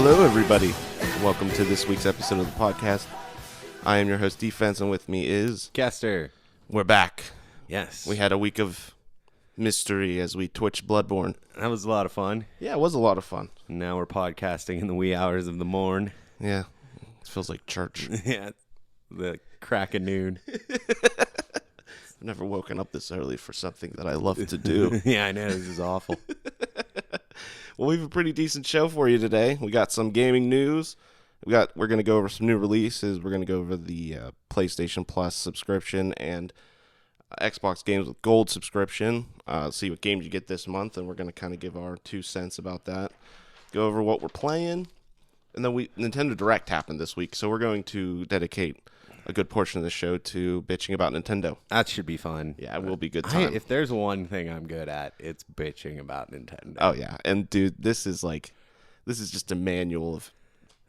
Hello, everybody. Welcome to this week's episode of the podcast. I am your host, Defense, and with me is... Kester. We're back. Yes. We had a week of mystery as we twitched Bloodborne. That was a lot of fun. Yeah, it was a lot of fun. Now we're podcasting in the wee hours of the morn. Yeah, it feels like church. Yeah, the crack of noon. I've never woken up this early for something that I love to do. Yeah, I know. This is awful. Well, we have a pretty decent show for you today. We got some gaming news. We're going to go over some new releases. We're going to go over the PlayStation Plus subscription and Xbox Games with Gold subscription. See what games you get this month, and we're going to kind of give our 2 cents about that. Go over what we're playing. And then Nintendo Direct happened this week, so we're going to dedicate a good portion of the show to bitching about Nintendo. That should be fun. Yeah, it will be a good time. If there's one thing I'm good at, it's bitching about Nintendo. Oh, yeah. And, dude, this is just a manual of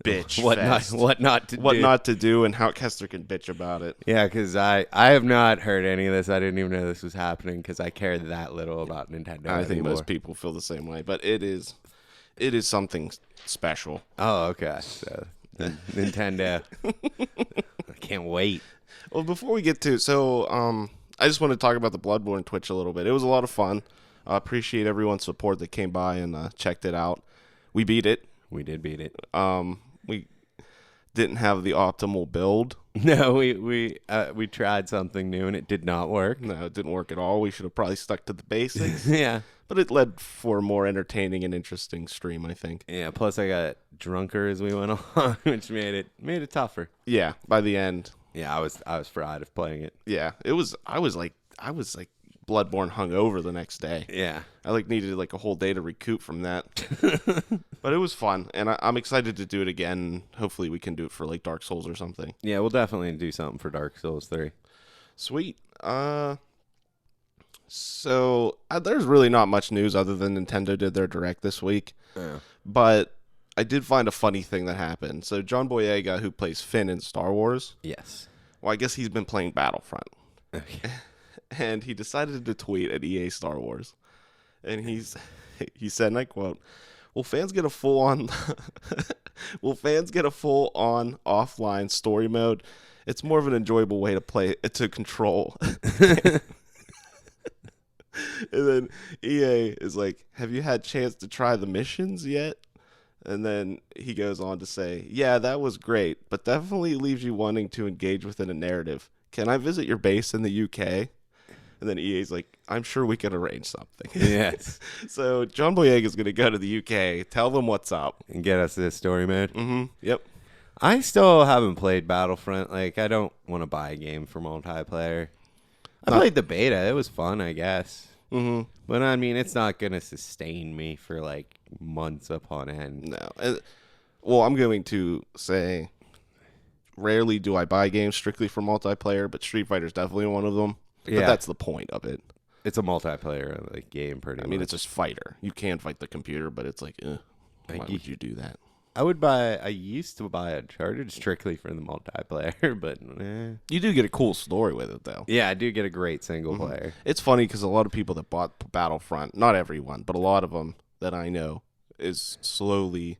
bitch what fest. Not to do and how Kester can bitch about it. Yeah, because I have not heard any of this. I didn't even know this was happening because I care that little about Nintendo I think anymore. most people feel the same way, but it is something special. Oh, okay. So, Nintendo. I can't wait. Well, before we get to, I just want to talk about the Bloodborne Twitch a little bit. It was a lot of fun. I appreciate everyone's support that came by and checked it out. We beat it. We did beat it. We didn't have the optimal build. No, we tried something new and it did not work. No, it didn't work at all. We should have probably stuck to the basics. Yeah. But it led for a more entertaining and interesting stream, I think. Yeah, plus I got drunker as we went on, which made it tougher. Yeah, by the end. Yeah, I was fried of playing it. Yeah, I was like Bloodborne hungover the next day. Yeah. I needed a whole day to recoup from that. But it was fun, and I'm excited to do it again. Hopefully we can do it for Dark Souls or something. Yeah, we'll definitely do something for Dark Souls 3. Sweet. So there's really not much news other than Nintendo did their Direct this week. Yeah. But I did find a funny thing that happened. So John Boyega, who plays Finn in Star Wars. Yes. Well, I guess he's been playing Battlefront. Okay. And he decided to tweet at EA Star Wars. And he said, and I quote, Will fans get a full-on offline story mode? It's more of an enjoyable way to play to control. And then EA is like, have you had a chance to try the missions yet? And then he goes on to say, yeah, that was great, but definitely leaves you wanting to engage within a narrative. Can I visit your base in the UK? And then EA's like, I'm sure we could arrange something. Yes. So John Boyega is going to go to the UK, tell them what's up. And get us this story mode. Mm-hmm. Yep. I still haven't played Battlefront. I don't want to buy a game for multiplayer. I played the beta. It was fun, I guess. Mm-hmm. But, I mean, it's not going to sustain me for, months upon end. No. Well, I'm going to say, rarely do I buy games strictly for multiplayer, but Street Fighter is definitely one of them. Yeah. But that's the point of it. It's a multiplayer game, pretty much. I mean, it's just fighter. You can fight the computer, but it's why would you do that? I used to buy Uncharted strictly for the multiplayer, but You do get a cool story with it, though. yeah, I do get a great single player. It's funny because a lot of people that bought Battlefront, not everyone, but a lot of them that I know, is slowly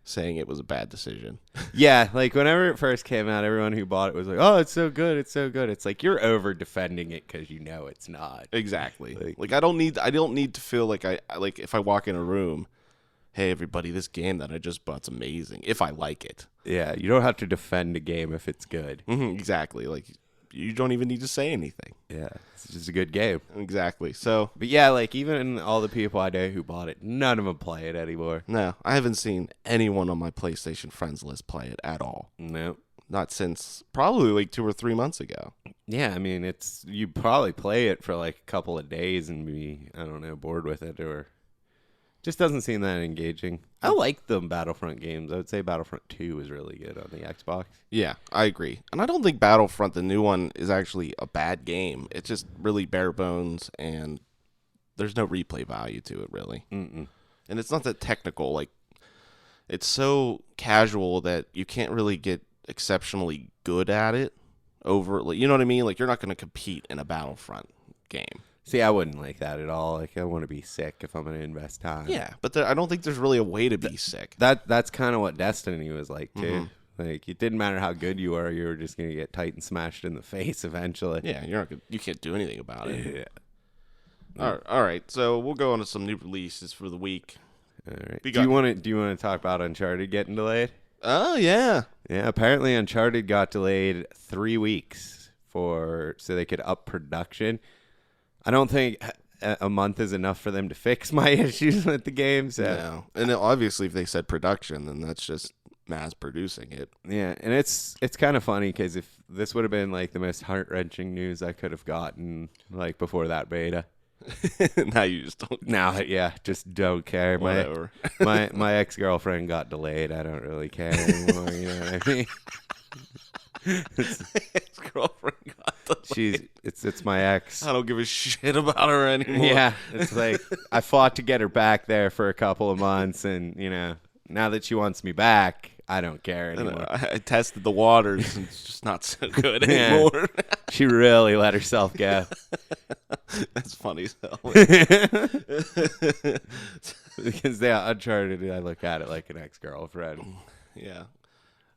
saying it was a bad decision. Yeah, whenever it first came out, everyone who bought it was like, "Oh, it's so good, it's so good." It's like you're over defending it because you know it's not. Exactly. I don't need to feel like if I walk in a room, hey everybody, this game that I just bought's amazing. If I like it. Yeah, you don't have to defend a game if it's good. Mm-hmm, exactly. You don't even need to say anything. Yeah, it's just a good game. Exactly. So, but yeah, even all the people I know who bought it, none of them play it anymore. No, I haven't seen anyone on my PlayStation friends list play it at all. No. Not since probably 2 or 3 months ago. Yeah, I mean, you probably play it for a couple of days and be, I don't know, bored with it or just doesn't seem that engaging. I like the Battlefront games. I would say Battlefront 2 is really good on the Xbox. Yeah, I agree. And I don't think Battlefront, the new one, is actually a bad game. It's just really bare bones and there's no replay value to it, really. Mm-mm. And it's not that technical. It's so casual that you can't really get exceptionally good at it. You know what I mean? You're not going to compete in a Battlefront game. See, I wouldn't like that at all. Like, I want to be sick if I'm going to invest time. Yeah, but I don't think there's really a way to be sick. That's kind of what Destiny was like, too. Mm-hmm. Like, it didn't matter how good you were just going to get Titan smashed in the face eventually. Yeah, you can't do anything about it. Yeah. All right. So we'll go on to some new releases for the week. All right. We Do you want to talk about Uncharted getting delayed? Oh yeah. Yeah, apparently Uncharted got delayed 3 weeks so they could up production. I don't think a month is enough for them to fix my issues with the game. So. No. And obviously, if they said production, then that's just mass producing it. Yeah, and it's kind of funny because if this would have been like the most heart-wrenching news I could have gotten like before that beta. Now you just don't. Now, yeah, just don't care. Whatever. My ex-girlfriend got delayed. I don't really care anymore. You know what I mean? Ex-girlfriend got delayed. It's my ex. I don't give a shit about her anymore. Yeah, it's like I fought to get her back there for a couple of months, and now that she wants me back, I don't care anymore. I tested the waters, and it's just not so good Yeah. anymore. She really let herself go. That's funny as hell. Because Uncharted, I look at it like an ex-girlfriend. Yeah.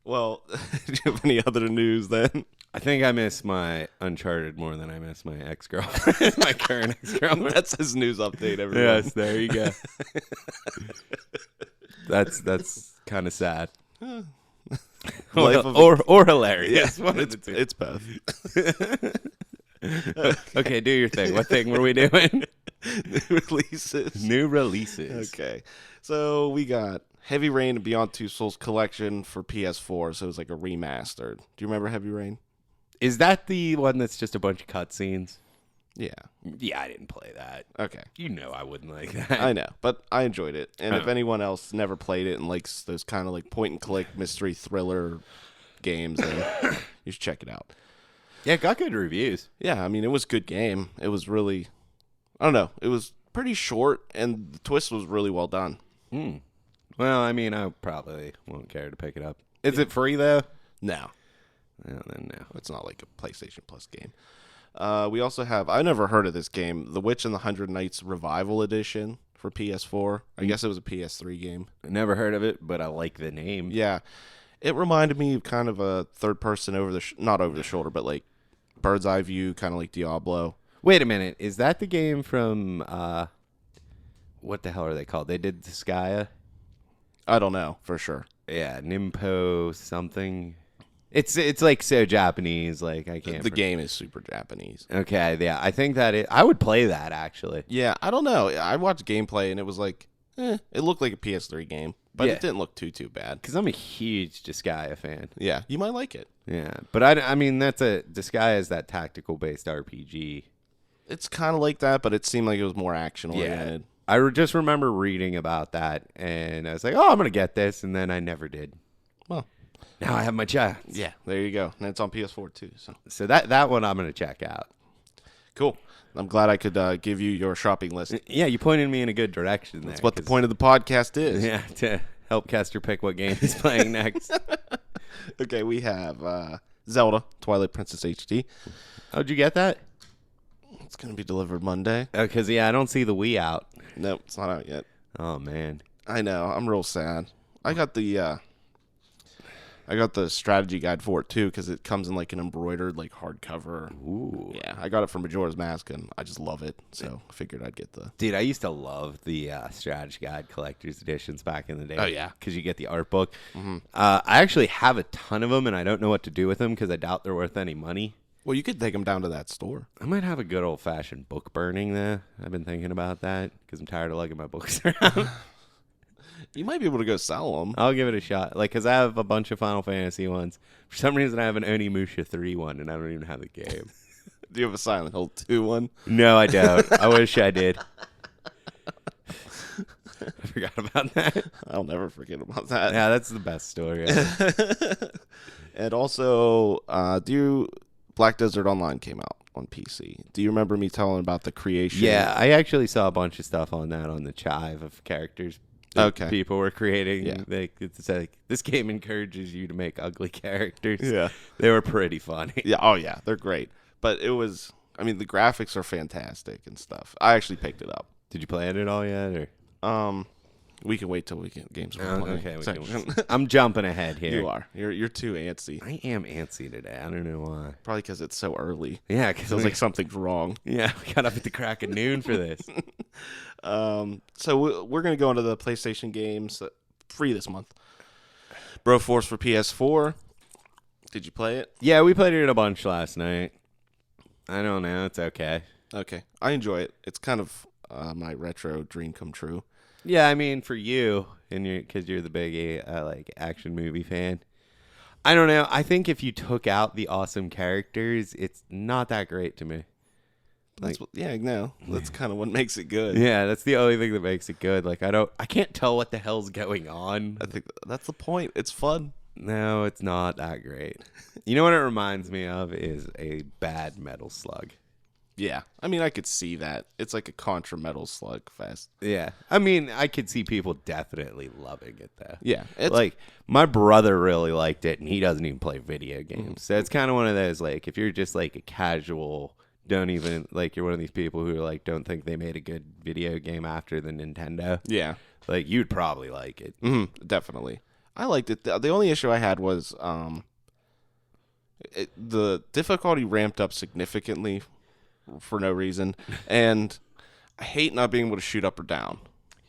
Well, do you have any other news then? I think I miss my Uncharted more than I miss my ex-girlfriend, my current ex-girlfriend. That's his news update, everyone. Yes, there you go. That's kind of sad. Life of- or hilarious. Yeah, One of the two. it's both. Okay, do your thing. What thing were we doing? New releases. New releases. Okay. So we got Heavy Rain and Beyond Two Souls collection for PS4. So it was like a remastered. Do you remember Heavy Rain? Is that the one that's just a bunch of cutscenes? Yeah. Yeah, I didn't play that. Okay. You know I wouldn't like that. I know, but I enjoyed it. And if Oh. anyone else never played it and likes those kind of like point and click mystery thriller games, then you should check it out. Yeah, it got good reviews. Yeah, I mean, it was a good game. It was really, I don't know, it was pretty short, and the twist was really well done. Well, I mean, I probably won't care to pick it up. Is it free, though? No, Well, then no. it's not like a PlayStation Plus game. We also have, I never heard of this game, The Witch and the Hundred Knights Revival Edition for PS4. I guess it was a PS3 game. I never heard of it, but I like the name. Yeah, it reminded me of kind of a third person not over the shoulder, but like bird's eye view, kind of like Diablo. Wait a minute. Is that the game from, what the hell are they called? They did Skya? I don't know for sure. Yeah, Nimpo something. It's like so Japanese, like I can't. The game is super Japanese. Okay, yeah, I think I would play that actually. Yeah, I don't know. I watched gameplay and it was like, it looked like a PS3 game, but Yeah. it didn't look too bad. Because I'm a huge Disgaea fan. Yeah, you might like it. Yeah, but I mean Disgaea is that tactical based RPG. It's kind of like that, but it seemed like it was more action oriented. I just remember reading about that, and I was like, oh, I'm gonna get this, and then I never did. Well, Now I have my chance. yeah, there you go. And it's on PS4 too. So that one I'm gonna check out. cool. I'm glad I could give you your shopping list. Yeah, you pointed me in a good direction there. That's what the point of the podcast is. Yeah, to help Kester pick what game he's playing next. Okay, we have Zelda Twilight Princess HD. How'd you get that? It's going to be delivered Monday. Because I don't see the Wii out. Nope, it's not out yet. Oh man. I know. I'm real sad. I got the strategy guide for it too because it comes in like an embroidered like hardcover. Ooh. Yeah, I got it from Majora's Mask and I just love it. So I figured I'd get the. Dude, I used to love the Strategy Guide collector's editions back in the day. Oh, yeah. Because you get the art book. I actually have a ton of them, and I don't know what to do with them because I doubt they're worth any money. Well, you could take them down to that store. I might have a good old-fashioned book burning there. I've been thinking about that because I'm tired of lugging my books around. You might be able to go sell them. I'll give it a shot. Like, because I have a bunch of Final Fantasy ones. For some reason, I have an Onimusha 3 one, and I don't even have the game. Do you have a Silent Hill 2 one? No, I don't. I wish I did. I forgot about that. I'll never forget about that. Yeah, that's the best story ever. And also, Black Desert Online came out on PC. Do you remember me telling about the creation? Yeah, I actually saw a bunch of stuff on that on the Chive of characters that Okay. people were creating. Yeah. It's like, this game encourages you to make ugly characters. Yeah. They were pretty funny. Yeah. Oh, yeah. They're great. But it was, I mean, the graphics are fantastic and stuff. I actually picked it up. Did you play it at all yet? Or? We can wait till we get games. Okay, I'm jumping ahead here. You are. You're too antsy. I am antsy today. I don't know why. Probably because it's so early. Yeah, It feels like something's wrong. Yeah, we got up at the crack of noon for this. So we're gonna go into the PlayStation games free this month. Broforce for PS4. Did you play it? Yeah, we played it a bunch last night. I don't know. It's okay. Okay, I enjoy it. It's kind of my retro dream come true. Yeah, I mean, for you, and because you're the big like action movie fan. I don't know. I think if you took out the awesome characters, it's not that great to me. That's that's kind of what makes it good. Yeah, that's the only thing that makes it good. Like I can't tell what the hell's going on. I think that's the point. It's fun. No, it's not that great. You know what it reminds me of is a bad Metal Slug. Yeah, I mean, I could see that. It's like a Contra Metal Slug fest. Yeah, I mean, I could see people definitely loving it though. Yeah, it's like my brother really liked it, and he doesn't even play video games. So it's kind of one of those like if you're just like a casual, don't even like you're one of these people who like don't think they made a good video game after the Nintendo. Yeah, like you'd probably like it. Definitely, I liked it. The only issue I had was the difficulty ramped up significantly for no reason, and I hate not being able to shoot up or down.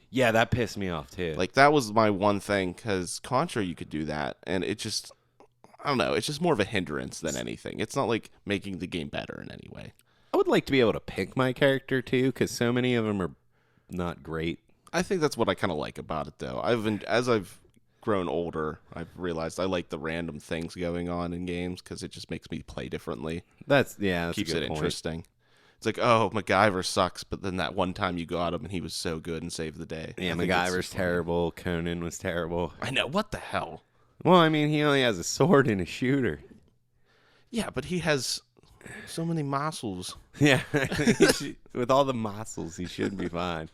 Yeah, that pissed me off too. Like that was my one thing, because Contra you could do that, and it just, I don't know, it's just more of a hindrance than anything. It's not like making the game better in any way. I would like to be able to pick my character too, because so many of them are not great. I think that's what I kind of like about it, though. As I've grown older, I've realized I like the random things going on in games because it just makes me play differently. That's keeps a good it point. Interesting. It's like, oh, MacGyver sucks, but then that one time you got him and he was so good and saved the day. Yeah, MacGyver's terrible. Conan was terrible. I know. What the hell? Well, I mean, he only has a sword and a shooter. Yeah, but he has so many muscles. Yeah, with all the muscles, he should be fine.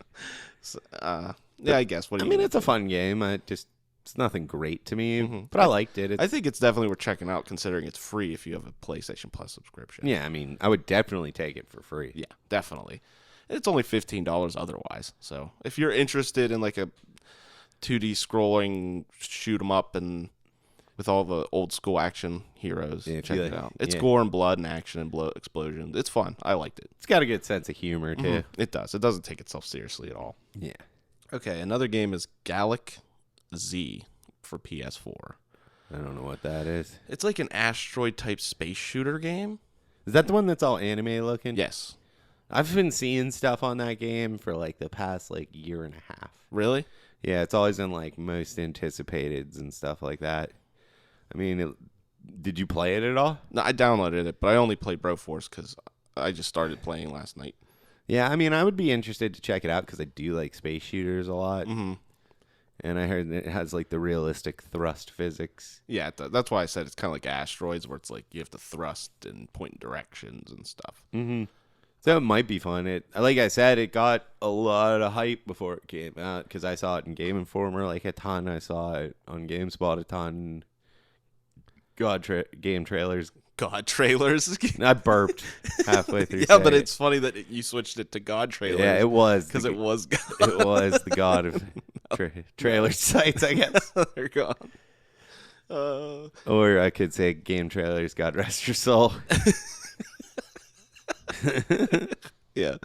So, yeah, I guess. It's a fun game. It's nothing great to me, but I liked it. I think it's definitely worth checking out, considering it's free if you have a PlayStation Plus subscription. Yeah, I mean, I would definitely take it for free. Yeah, definitely. It's only $15 otherwise. So if you're interested in like a 2D scrolling shoot 'em up and with all the old school action heroes, check it out. It's gore and blood and action and explosions. It's fun. I liked it. It's got a good sense of humor too. It does. It doesn't take itself seriously at all. Yeah. Okay, another game is Gallic Z for PS4. I don't know what that is. It's like an asteroid type space shooter game. Is that the one that's all anime looking? Yes. I've been seeing stuff on that game for like the past like year and a half. Really? Yeah, it's always in like most anticipated and stuff like that. I mean, did you play it at all? No, I downloaded it, but I only played Broforce because I just started playing last night. Yeah, I mean, I would be interested to check it out because I do like space shooters a lot. And I heard it has like the realistic thrust physics. Yeah, that's why I said it's kind of like asteroids, where it's like you have to thrust and point directions and stuff. So it might be fun. Like I said, it got a lot of hype before it came out because I saw it in Game Informer like a ton. I saw it on GameSpot a ton. Game trailers. God trailers. I burped halfway through. Yeah, but it's funny that you switched it to God trailers. Yeah, it was because it was God. It was the God of trailer sites, I guess. They're gone. Or I could say game trailers. God rest your soul. Yeah.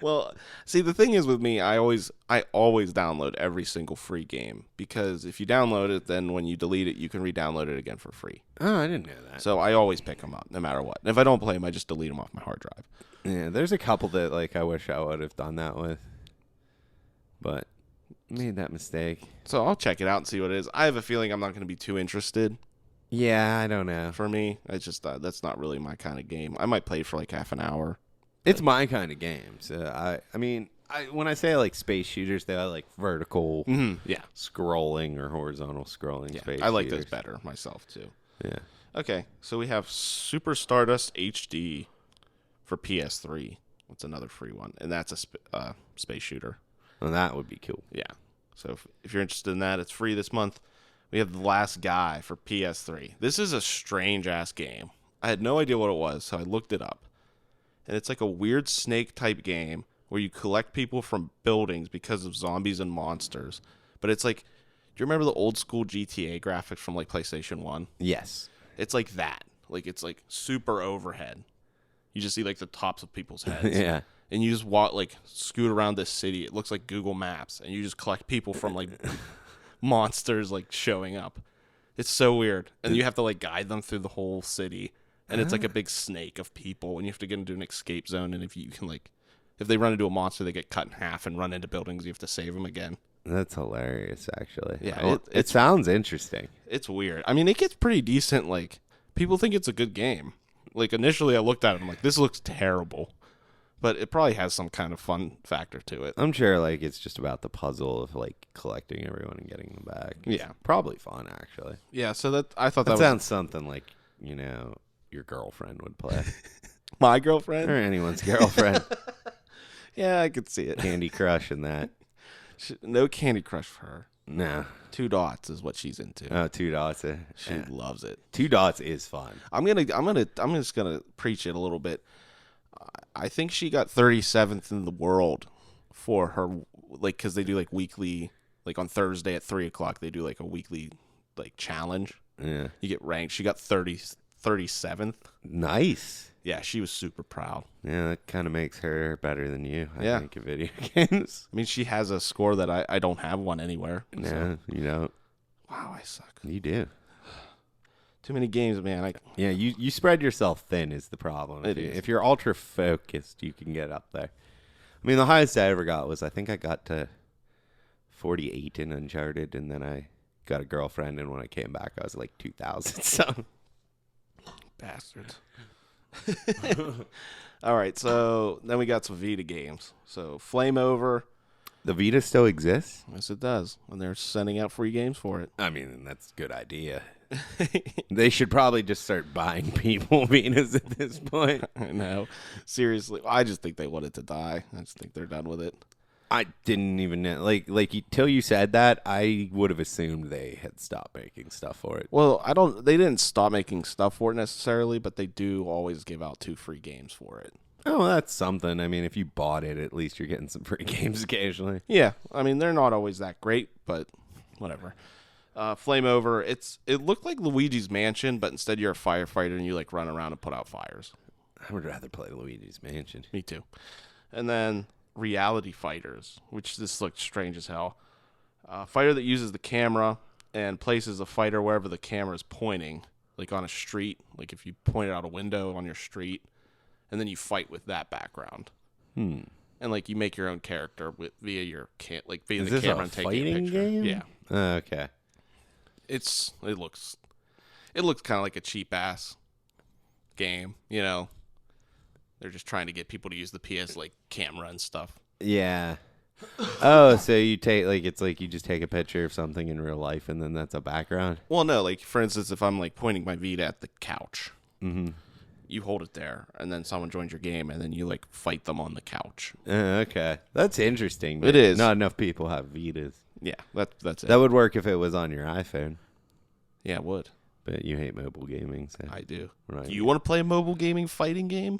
Well, see, the thing is with me, I always download every single free game, because if you download it, then when you delete it, you can re-download it again for free. Oh, I didn't know that. So I always pick them up, no matter what. And if I don't play them, I just delete them off my hard drive. Yeah, there's a couple that like I wish I would have done that with, but made that mistake. So I'll check it out and see what it is. I have a feeling I'm not going to be too interested. Yeah, I don't know. For me, it's just that's not really my kind of game. I might play for like half an hour. It's my kind of game. So I mean, when I say like space shooters, they like vertical, scrolling or horizontal scrolling. Yeah, space I like shooters. those better myself too. Yeah. Okay, so we have Super Stardust HD for PS3. That's another free one, and that's a space shooter. Well, that would be cool. Yeah. So if you're interested in that, it's free this month. We have The Last Guy for PS3. This is a strange ass game. I had no idea what it was, so I looked it up. and it's like a weird snake type game where you collect people from buildings because of zombies and monsters. But it's like, do you remember the old school GTA graphics from like PlayStation 1? Yes. It's like that. Like it's like super overhead. You just see like the tops of people's heads. Yeah. And you just walk, like, scoot around this city. It looks like Google Maps, and you just collect people from like monsters like showing up. It's so weird, and you have to like guide them through the whole city, and it's like a big snake of people, and you have to get into an escape zone. And if you can like, if they run into a monster, they get cut in half and run into buildings. You have to save them again. That's hilarious, actually. Yeah, Well, it sounds interesting. It's weird. I mean, it gets pretty decent. Like, people think it's a good game. Like, initially, I looked at it, I'm like, this looks terrible. But it probably has some kind of fun factor to it. I'm sure, like, it's just about the puzzle of, like, collecting everyone and getting them back. It's Yeah. probably fun, actually. Yeah, so I thought That that was sounds something like, you know, your girlfriend would play. my girlfriend. Or anyone's girlfriend. Yeah, I could see it. Candy Crush and that. No Candy Crush for her. No. 2 Dots is what she's into. Oh, 2 Dots. She loves it. 2 Dots is fun. I'm just gonna preach it a little bit. I think she got 37th in the world for her, like, because they do like weekly, like on Thursday at 3:00 they do like a weekly like challenge. Yeah. You get ranked. She got 37th. Nice. Yeah, she was super proud. Yeah, that kind of makes her better than you, I Yeah. think, in video games. I mean, she has a score that I don't have one anywhere. Yeah, So. you know. Wow, I suck. You do. Too many games, man. Yeah, you spread yourself thin is the problem. If you're ultra focused, you can get up there. I mean, the highest I ever got was, I think I got to 48 in Uncharted, and then I got a girlfriend, and when I came back, I was like 2,000. So, Bastards. All right, so then we got some Vita games. So Flame Over. the Vita still exists? Yes, it does. And they're sending out free games for it. I mean, that's a good idea. They should probably just start buying people Vitas at this point. I know. Seriously. I just think they want it to die. I just think they're done with it. I didn't even know. Like till you said that, I would have assumed they had stopped making stuff for it. Well, they didn't stop making stuff for it necessarily, but they do always give out 2 free games for it. Oh, that's something. I mean, if you bought it, at least you're getting some free games occasionally. Yeah. I mean, they're not always that great, but whatever. Flame Over. It looked like Luigi's Mansion, but instead you're a firefighter and you like run around and put out fires. I would rather play Luigi's Mansion. Me too. And then Reality Fighters, which this looked strange as hell. Fighter that uses the camera and places a fighter wherever the camera is pointing, like on a street. Like if you point it out a window on your street, and then you fight with that background. And like you make your own character via your via the camera and taking a picture. Game? Yeah. Okay. It looks kind of like a cheap ass game, you know. They're just trying to get people to use the PS like camera and stuff. Yeah. Oh, so you take it's like you just take a picture of something in real life and then that's a background? Well, no, like for instance, if I'm like pointing my Vita at the couch, you hold it there, and then someone joins your game, and then you like fight them on the couch. Okay. That's interesting. But It is. Not enough people have Vitas. Yeah, that's it. That would work if it was on your iPhone, Yeah, it would. but you hate mobile gaming, so I do. Right. Do you want to play a mobile gaming fighting game?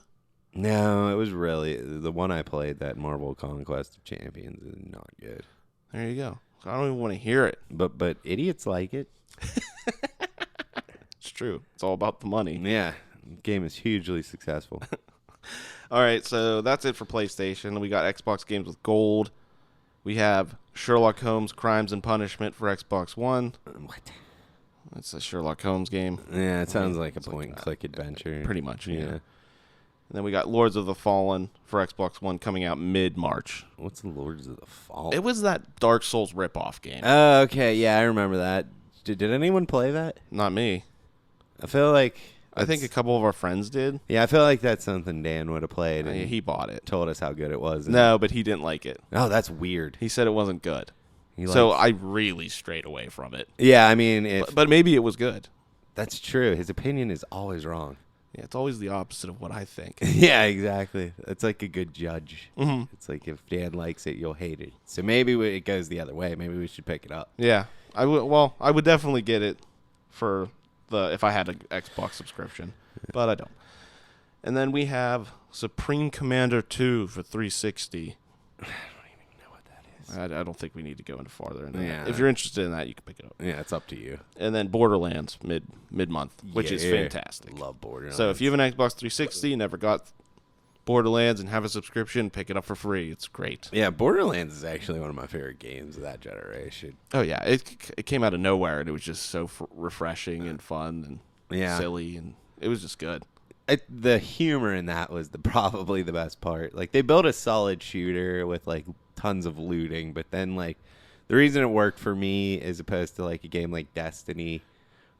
No, it was really the one I played, that Marvel Conquest of Champions, is not good. There you go. I don't even want to hear it. But idiots like it. It's true. It's all about the money. Yeah, the game is hugely successful. All right, so that's it for PlayStation. We got Xbox games with gold. We have Sherlock Holmes Crimes and Punishment for Xbox One. What? It's a Sherlock Holmes game. Yeah, it sounds like a It's like point-and-click adventure. Pretty much, yeah. And then we got Lords of the Fallen for Xbox One coming out mid-March. What's the Lords of the Fallen? It was that Dark Souls ripoff game. Oh, okay. Yeah, I remember that. Did anyone play that? Not me. I feel like... I think a couple of our friends did. Yeah, I feel like that's something Dan would have played and He bought it. told us how good it was. No, but he didn't like it. Oh, that's weird. He said it wasn't good. He So likes- I really strayed away from it. Yeah, I mean, if But maybe it was good. that's true. His opinion is always wrong. Yeah, it's always the opposite of what I think. Yeah, exactly. It's like a good judge. Mhm. It's like if Dan likes it, you'll hate it. So maybe it goes the other way. Maybe we should pick it up. Yeah, I would. Well, I would definitely get it for if I had an Xbox subscription, but I don't. And then we have Supreme Commander 2 for 360. I don't even know what that is. I don't think we need to go into farther in that. Yeah. If you're interested in that, you can pick it up. Yeah, it's up to you. And then Borderlands mid-month, which is fantastic. Love Borderlands. So if you have an Xbox 360, never got Borderlands, and have a subscription, pick it up for free. It's great. Yeah, Borderlands is actually one of my favorite games of that generation. Oh yeah, it came out of nowhere, and it was just so refreshing and fun and silly, and it was just good. The humor in that was probably the best part. Like, they built a solid shooter with like tons of looting, but then like the reason it worked for me as opposed to like a game like Destiny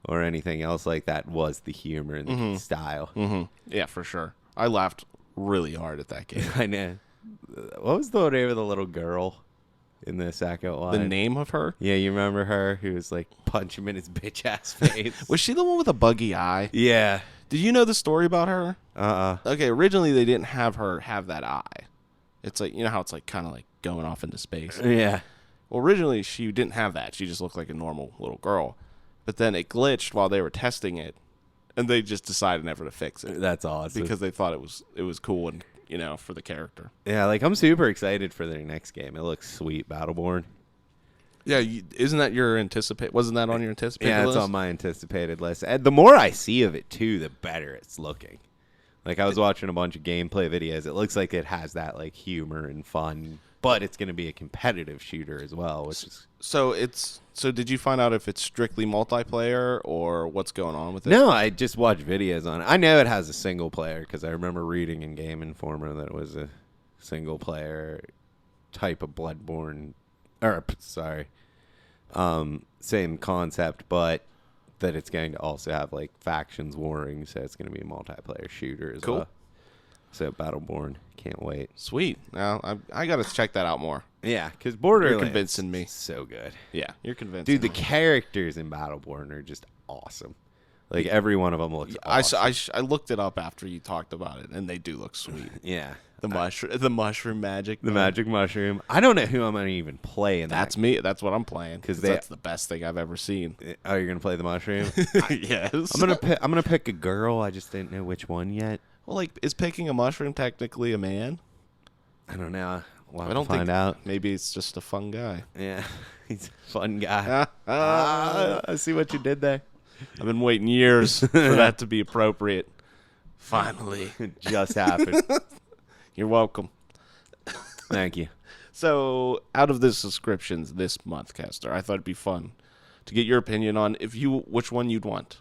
or anything else like that was the humor and the style. Mm-hmm. Yeah, for sure. I laughed really hard at that game. I know. What was the name of the little girl in the second one? The name of her? Yeah, you remember her? Who was like punch him in his bitch ass face. Was she the one with a buggy eye? Yeah. Did you know the story about her? Uh-uh. Okay, originally they didn't have her have that eye. It's like, you know how it's like kind of like going off into space? Yeah. Well, originally she didn't have that. She just looked like a normal little girl. But then it glitched while they were testing it, and they just decided never to fix it. That's awesome. Because they thought it was cool and, for the character. Yeah, like I'm super excited for their next game. It looks sweet, Battleborn. Yeah, isn't that your wasn't that on your anticipated list? Yeah, it's on my anticipated list. And the more I see of it, too, the better it's looking. Like, I was watching a bunch of gameplay videos. It looks like it has that, like, humor and fun, but it's going to be a competitive shooter as well, which is... So did you find out if it's strictly multiplayer or what's going on with it? No, I just watched videos on it. I know it has a single player because I remember reading in Game Informer that it was a single player type of Bloodborne... same concept, but that it's going to also have like factions warring, so it's going to be a multiplayer shooter as well. So Battleborn, can't wait. Sweet. Now I got to check that out more. Yeah, because Borderlands, you're convincing me. So good. Yeah, you're convincing. Dude, the me. characters in Battleborn are just awesome. Like every one of them looks awesome. I looked it up after you talked about it, and they do look sweet. Yeah. The mushroom magic. The magic mushroom. I don't know who I'm going to even play in that. That's me. That's what I'm playing. Because that's the best thing I've ever seen. Oh, you're going to play the mushroom? Yes. I'm gonna pick a girl. I just didn't know which one yet. Well, like, is picking a mushroom technically a man? I don't know. I don't find out. Maybe it's just a fun guy. Yeah. He's a fun guy. I see what you did there. I've been waiting years for that to be appropriate. Finally. It just happened. You're welcome. Thank you. So, out of the subscriptions this month, Kester, I thought it'd be fun to get your opinion on which one you'd want.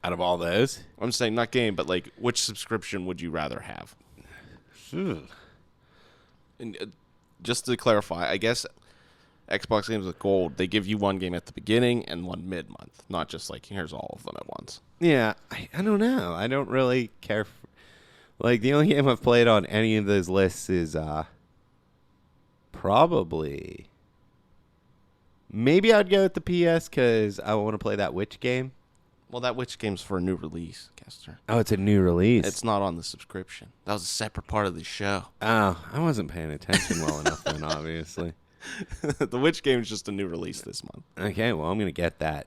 Out of all those? I'm saying not game, but like which subscription would you rather have? And just to clarify, I guess Xbox games with Gold, they give you one game at the beginning and one mid-month, not just like here's all of them at once. Yeah, I don't know. I don't really care. Like, the only game I've played on any of those lists is probably... Maybe I'd go with the PS because I want to play that Witch game. Well, that Witch game's for a new release, Kester. Oh, it's a new release. It's not on the subscription. That was a separate part of the show. Oh, I wasn't paying attention well enough then, obviously. The Witch game is just a new release this month. Okay, well, I'm going to get that.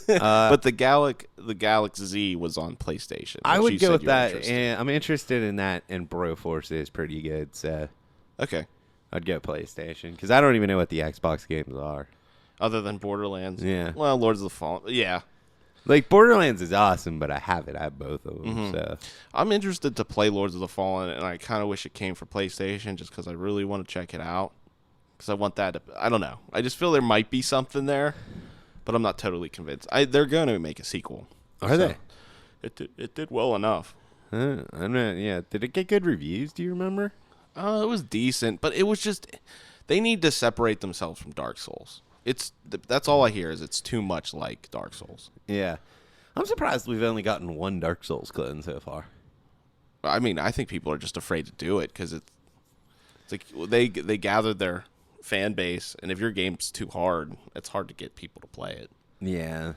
But the Galaxy Z was on PlayStation. I would go with that, and I'm interested in that, and Broforce is pretty good, so... Okay. I'd go PlayStation, because I don't even know what the Xbox games are. Other than Borderlands? Yeah. Well, Lords of the Fallen. Yeah. Like, Borderlands is awesome, but I have both of them, so... I'm interested to play Lords of the Fallen, and I kind of wish it came for PlayStation, just because I really want to check it out. Because I want that to... I don't know. I just feel there might be something there, but I'm not totally convinced. They're going to make a sequel. Are they? It did well enough. I'm not... Yeah. Did it get good reviews? Do you remember? It was decent, but it was just... They need to separate themselves from Dark Souls. That's all I hear is it's too much like Dark Souls. Yeah. I'm surprised we've only gotten one Dark Souls clone so far. I mean, I think people are just afraid to do it because it's like they gathered their fan base, and if your game's too hard, it's hard to get people to play it. Yeah.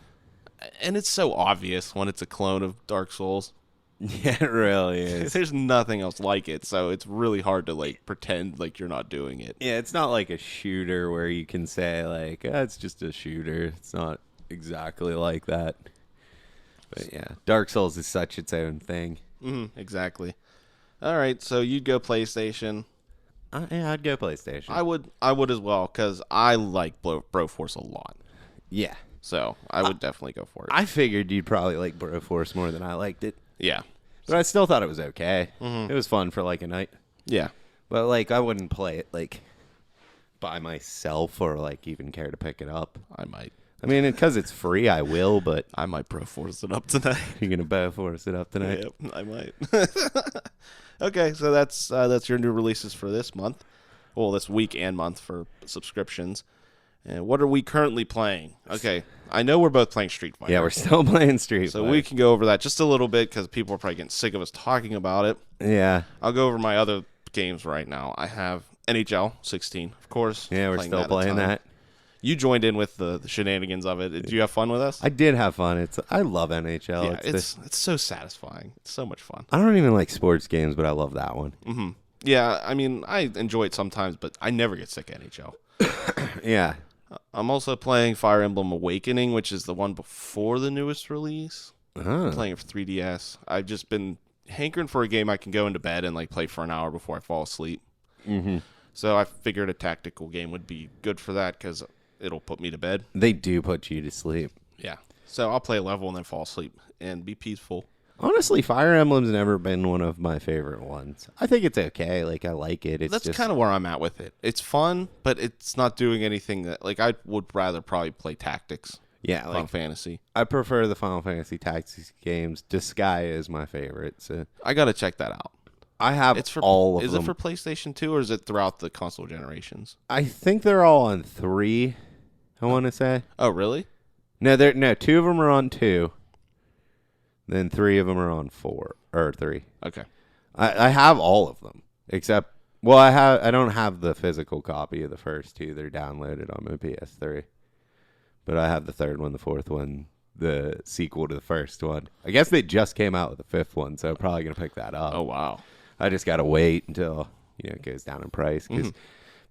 And it's so obvious when it's a clone of Dark Souls. Yeah, it really is. There's nothing else like it, so it's really hard to like pretend like you're not doing it. Yeah, it's not like a shooter where you can say like, it's just a shooter. It's not exactly like that. But yeah, Dark Souls is such its own thing. Exactly. All right, so you'd go PlayStation. Yeah, I'd go PlayStation. I would as well because I like Broforce a lot. Yeah. So I would definitely go for it. I figured you'd probably like Broforce more than I liked it. Yeah. But I still thought it was okay. It was fun for like a night. Yeah. But like I wouldn't play it like by myself or like even care to pick it up. I might. I mean, because it's free, I will, but I might Broforce it up tonight. you're going to Broforce it up tonight? Yep, I might. Okay, so that's your new releases for this month. Well, this week and month for subscriptions. And what are we currently playing? Okay, I know we're both playing Street Fighter. Yeah, we're still playing Street So Fighter. we can go over that just a little bit because people are probably getting sick of us talking about it. Yeah. I'll go over my other games right now. I have NHL 16, of course. Yeah, we're still playing that. You joined in with the shenanigans of it. Did you have fun with us? I did have fun. I love NHL. Yeah, it's so satisfying. It's so much fun. I don't even like sports games, but I love that one. Mm-hmm. Yeah, I mean, I enjoy it sometimes, but I never get sick of NHL. Yeah. I'm also playing Fire Emblem Awakening, which is the one before the newest release. Uh-huh. I'm playing it for 3DS. I've just been hankering for a game I can go into bed and like play for an hour before I fall asleep. Mm-hmm. So I figured a tactical game would be good for that because it'll put me to bed. They do put you to sleep. Yeah. So I'll play a level and then fall asleep and be peaceful. Honestly, Fire Emblem's never been one of my favorite ones. I think it's okay. Like, I like it. That's kind of where I'm at with it. It's fun, but it's not doing anything that, like, I would rather probably play Tactics. Yeah, Final Fantasy. I prefer the Final Fantasy Tactics games. Disgaea is my favorite. So I got to check that out. I have all of them. Is it for PlayStation 2 or is it throughout the console generations? I think they're all on 3, I want to say. Oh, really? No, 2 of them are on 2. Then 3 of them are on 4 or 3. Okay. I have all of them except I don't have the physical copy of the first 2. They're downloaded on my PS3. But I have the 3rd one, the 4th one, the sequel to the first one. I guess they just came out with the 5th one, so I'm probably going to pick that up. Oh, wow. I just got to wait until, it goes down in price.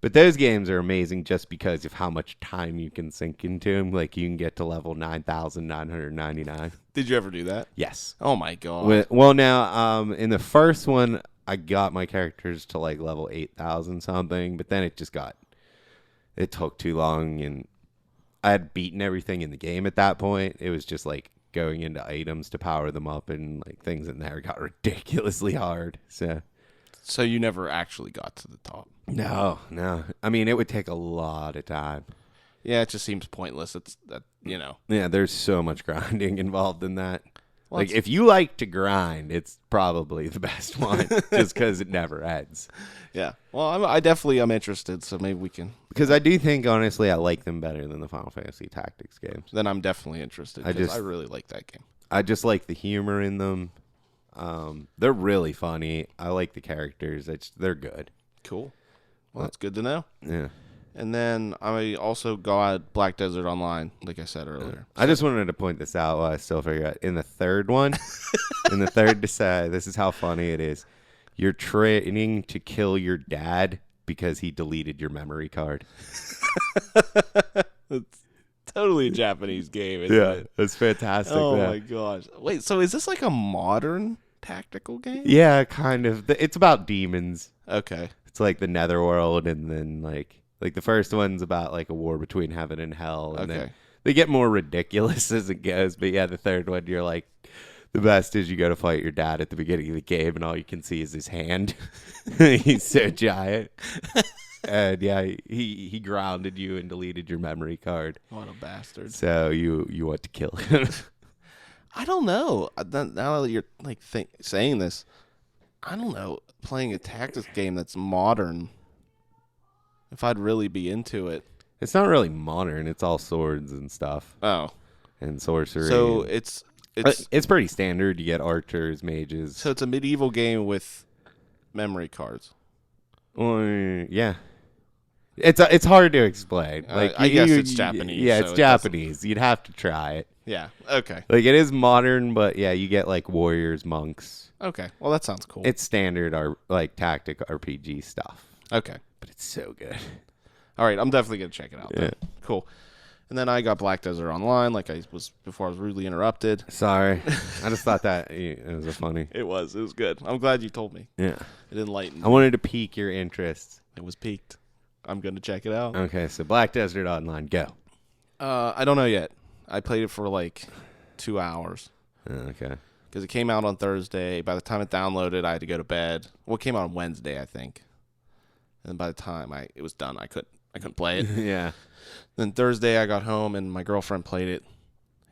But those games are amazing just because of how much time you can sink into them. Like, you can get to level 9,999. Did you ever do that? Yes. Oh, my God. Now, in the first one, I got my characters to, like, level 8,000 something. But then it took too long. And I had beaten everything in the game at that point. It was just, like, going into items to power them up. And, like, things in there got ridiculously hard. So you never actually got to the top? No. I mean, it would take a lot of time. Yeah, it just seems pointless. It's that, Yeah, there's so much grinding involved in that. Well, like, if you like to grind, it's probably the best one, just because it never ends. Yeah. Well, I definitely am interested, so maybe we can. Because I do think, honestly, I like them better than the Final Fantasy Tactics games. Then I'm definitely interested, because I really like that game. I just like the humor in them. They're really funny. I like the characters. They're good. Cool. Well, that's good to know. Yeah. And then I also got Black Desert Online, like I said earlier. I just wanted to point this out while I still figure out. In the third one, this is how funny it is. You're training to kill your dad because he deleted your memory card. It's totally a Japanese game, isn't it? It's fantastic. Oh, my gosh. Wait, so is this like a modern tactical game? Yeah, kind of. It's about demons. Okay. It's like the netherworld, and then like the first one's about like a war between heaven and hell, and then they get more ridiculous as it goes. But yeah, the third one, you're like, the best is you go to fight your dad at the beginning of the game, and all you can see is his hand. He's so giant. And yeah, he grounded you and deleted your memory card. What a bastard. So you want to kill him. I don't know. Now that you're like saying this, I don't know. Playing a tactics game that's modern, if I'd really be into it. It's not really modern. It's all swords and stuff. Oh. And sorcery. So it's pretty standard. You get archers, mages. So it's a medieval game with memory cards. Yeah. It's hard to explain. Like I guess it's Japanese. Yeah, so it's Japanese. You'd have to try it. Yeah. Okay. Like, it is modern, but yeah, you get like warriors, monks. Okay. Well, that sounds cool. It's standard like tactic RPG stuff. Okay. But it's so good. All right, I'm definitely gonna check it out. Yeah. Cool. And then I got Black Desert Online, like I was before I was rudely interrupted. Sorry. I just thought that it was a funny. It was good. I'm glad you told me. Yeah. It enlightened I wanted to pique your interest. It was piqued. I'm going to check it out. Okay, so Black Desert Online, go. I don't know yet. I played it for like 2 hours. Okay. Because it came out on Thursday. By the time it downloaded, I had to go to bed. Well, it came out on Wednesday, I think. And by the time it was done, I couldn't play it. Yeah. Then Thursday, I got home and my girlfriend played it,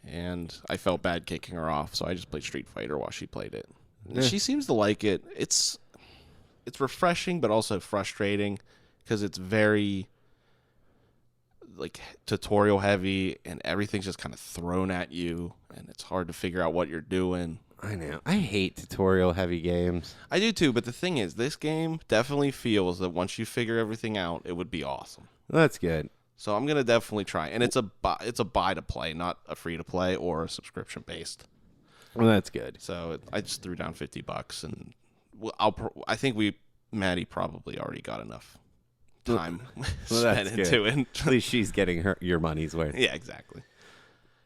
and I felt bad kicking her off, so I just played Street Fighter while she played it. And she seems to like it. It's refreshing, but also frustrating because it's very like tutorial heavy, and everything's just kind of thrown at you, and it's hard to figure out what you're doing. I know. I hate tutorial heavy games. I do too, but the thing is, this game definitely feels that once you figure everything out, it would be awesome. Well, that's good. So I'm gonna definitely try, and it's a buy to play, not a free to play or a subscription based. Well, that's good. So I just threw down $50, and I think Maddie probably already got enough time spent into it. At least she's getting your money's worth. Yeah, exactly.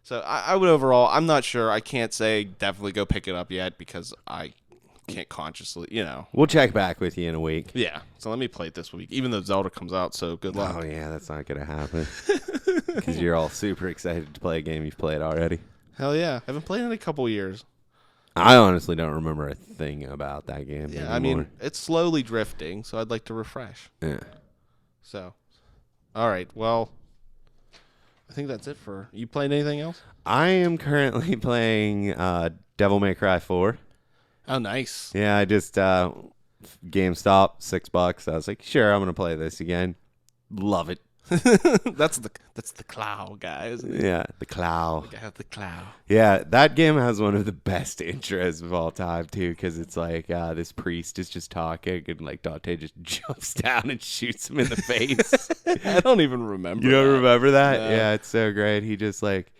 So I would overall, I'm not sure. I can't say definitely go pick it up yet because I can't consciously, We'll check back with you in a week. Yeah. So let me play it this week, even though Zelda comes out. So good luck. Oh yeah, that's not gonna happen because you're all super excited to play a game you've played already. Hell yeah! I haven't played it in a couple years. I honestly don't remember a thing about that game. Yeah, anymore. I mean it's slowly drifting, so I'd like to refresh. Yeah. So, all right. Well, I think that's it for you. Playing anything else? I am currently playing Devil May Cry 4. Oh, nice. Yeah, I just GameStop $6. I was like, sure, I'm gonna play this again. Love it. that's the Clow guy, isn't it? Yeah, the Clow. The guy with the Clow. Yeah, that game has one of the best intros of all time too, because it's like this priest is just talking and like Dante just jumps down and shoots him in the face. I don't even remember. You don't remember that? No. Yeah, it's so great. He just like.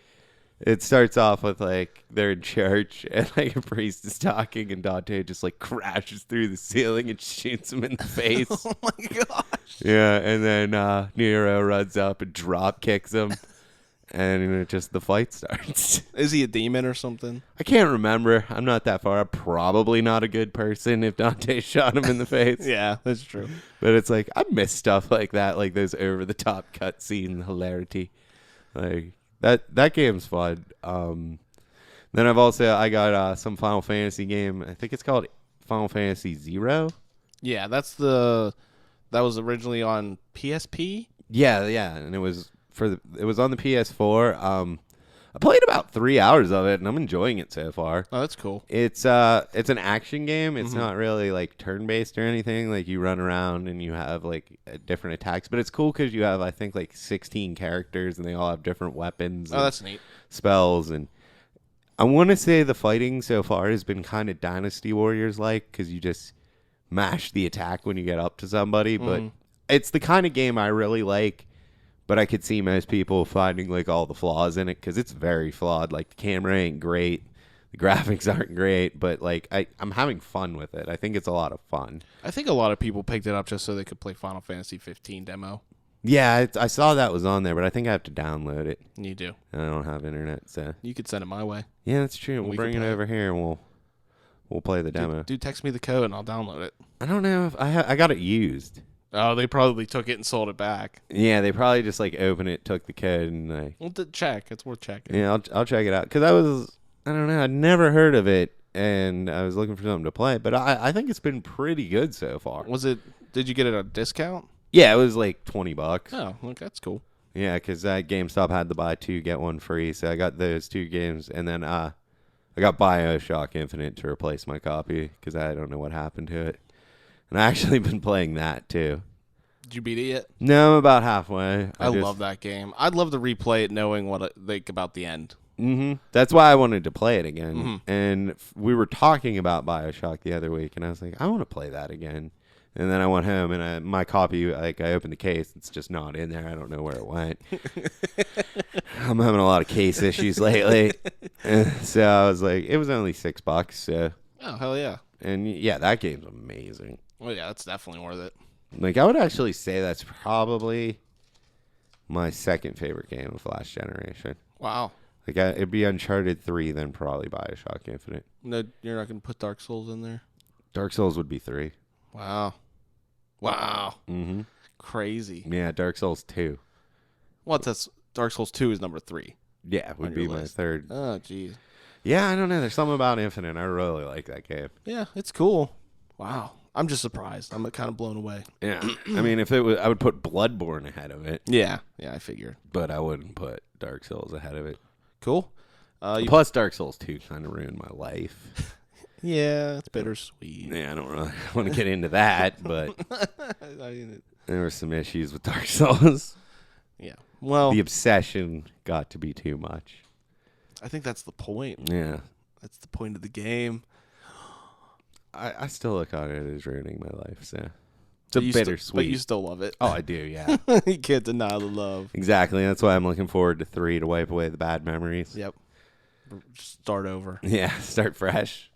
It starts off with like they're in church and like a priest is talking and Dante just like crashes through the ceiling and shoots him in the face. Oh my gosh. Yeah, and then Nero runs up and drop kicks him, and the fight starts. Is he a demon or something? I can't remember. I'm not that far. I'm probably not a good person if Dante shot him in the face. Yeah, that's true. But it's like I miss stuff like that, like those over the top cutscene hilarity, like. That game's fun. Then I got some Final Fantasy game. I think it's called Final Fantasy 0. Yeah, that was originally on PSP. Yeah, and it was on the PS4. I played about 3 hours of it, and I'm enjoying it so far. Oh, that's cool. It's an action game. It's not really like turn based or anything. Like you run around and you have like different attacks, but it's cool because you have I think like 16 characters and they all have different weapons. Oh, that's neat. Spells, and I want to say the fighting so far has been kind of Dynasty Warriors like because you just mash the attack when you get up to somebody. But it's the kind of game I really like. But I could see most people finding like all the flaws in it because it's very flawed. Like the camera ain't great, the graphics aren't great, but like I'm having fun with it. I think it's a lot of fun. I think a lot of people picked it up just so they could play Final Fantasy 15 demo. Yeah, I saw that was on there, but I think I have to download it. You do. I don't have internet, so you could send it my way. Yeah, that's true. We'll bring it over here and we'll play the demo. Dude, text me the code and I'll download it. I don't know if I got it used. Oh, they probably took it and sold it back. Yeah, they probably just like opened it, took the code, and like. Well, check. It's worth checking. Yeah, I'll check it out because I don't know, I'd never heard of it, and I was looking for something to play, but I think it's been pretty good so far. Did you get it at a discount? Yeah, it was like $20. Oh, look, that's cool. Yeah, because GameStop had the buy two get one free, so I got those two games, and then I got BioShock Infinite to replace my copy because I don't know what happened to it. And I actually been playing that too. Did you beat it yet? No, I'm about halfway. I love that game. I'd love to replay it knowing about the end. Mm-hmm. That's why I wanted to play it again. Mm-hmm. And we were talking about BioShock the other week, and I was like, I want to play that again. And then I went home, and my copy, like I opened the case, it's just not in there. I don't know where it went. I'm having a lot of case issues lately. So I was like, it was only $6. So. Oh, hell yeah. And yeah, that game's amazing. Well, yeah, that's definitely worth it. Like, I would actually say that's probably my second favorite game of last generation. Wow. Like it'd be Uncharted 3, then probably Bioshock Infinite. No, you're not going to put Dark Souls in there? Dark Souls would be 3. Wow. Wow. Mm-hmm. Crazy. Yeah, Dark Souls 2. What? That's Dark Souls 2 is number 3. Yeah, would be my third. Oh, geez. Yeah, I don't know. There's something about Infinite. I really like that game. Yeah, it's cool. Wow. I'm just surprised. I'm kind of blown away. Yeah. I mean, if it was, I would put Bloodborne ahead of it. Yeah. Yeah, I figured. But I wouldn't put Dark Souls ahead of it. Cool. Plus, Dark Souls 2 kind of ruined my life. Yeah, it's bittersweet. Yeah, I don't really want to get into that, but there were some issues with Dark Souls. Yeah. Well, the obsession got to be too much. I think that's the point. Yeah. That's the point of the game. I still look on it as ruining my life, so it's a bittersweet. But you still love it. Oh, I do, yeah. You can't deny the love. Exactly. That's why I'm looking forward to 3 to wipe away the bad memories. Yep. Start over. Yeah, start fresh.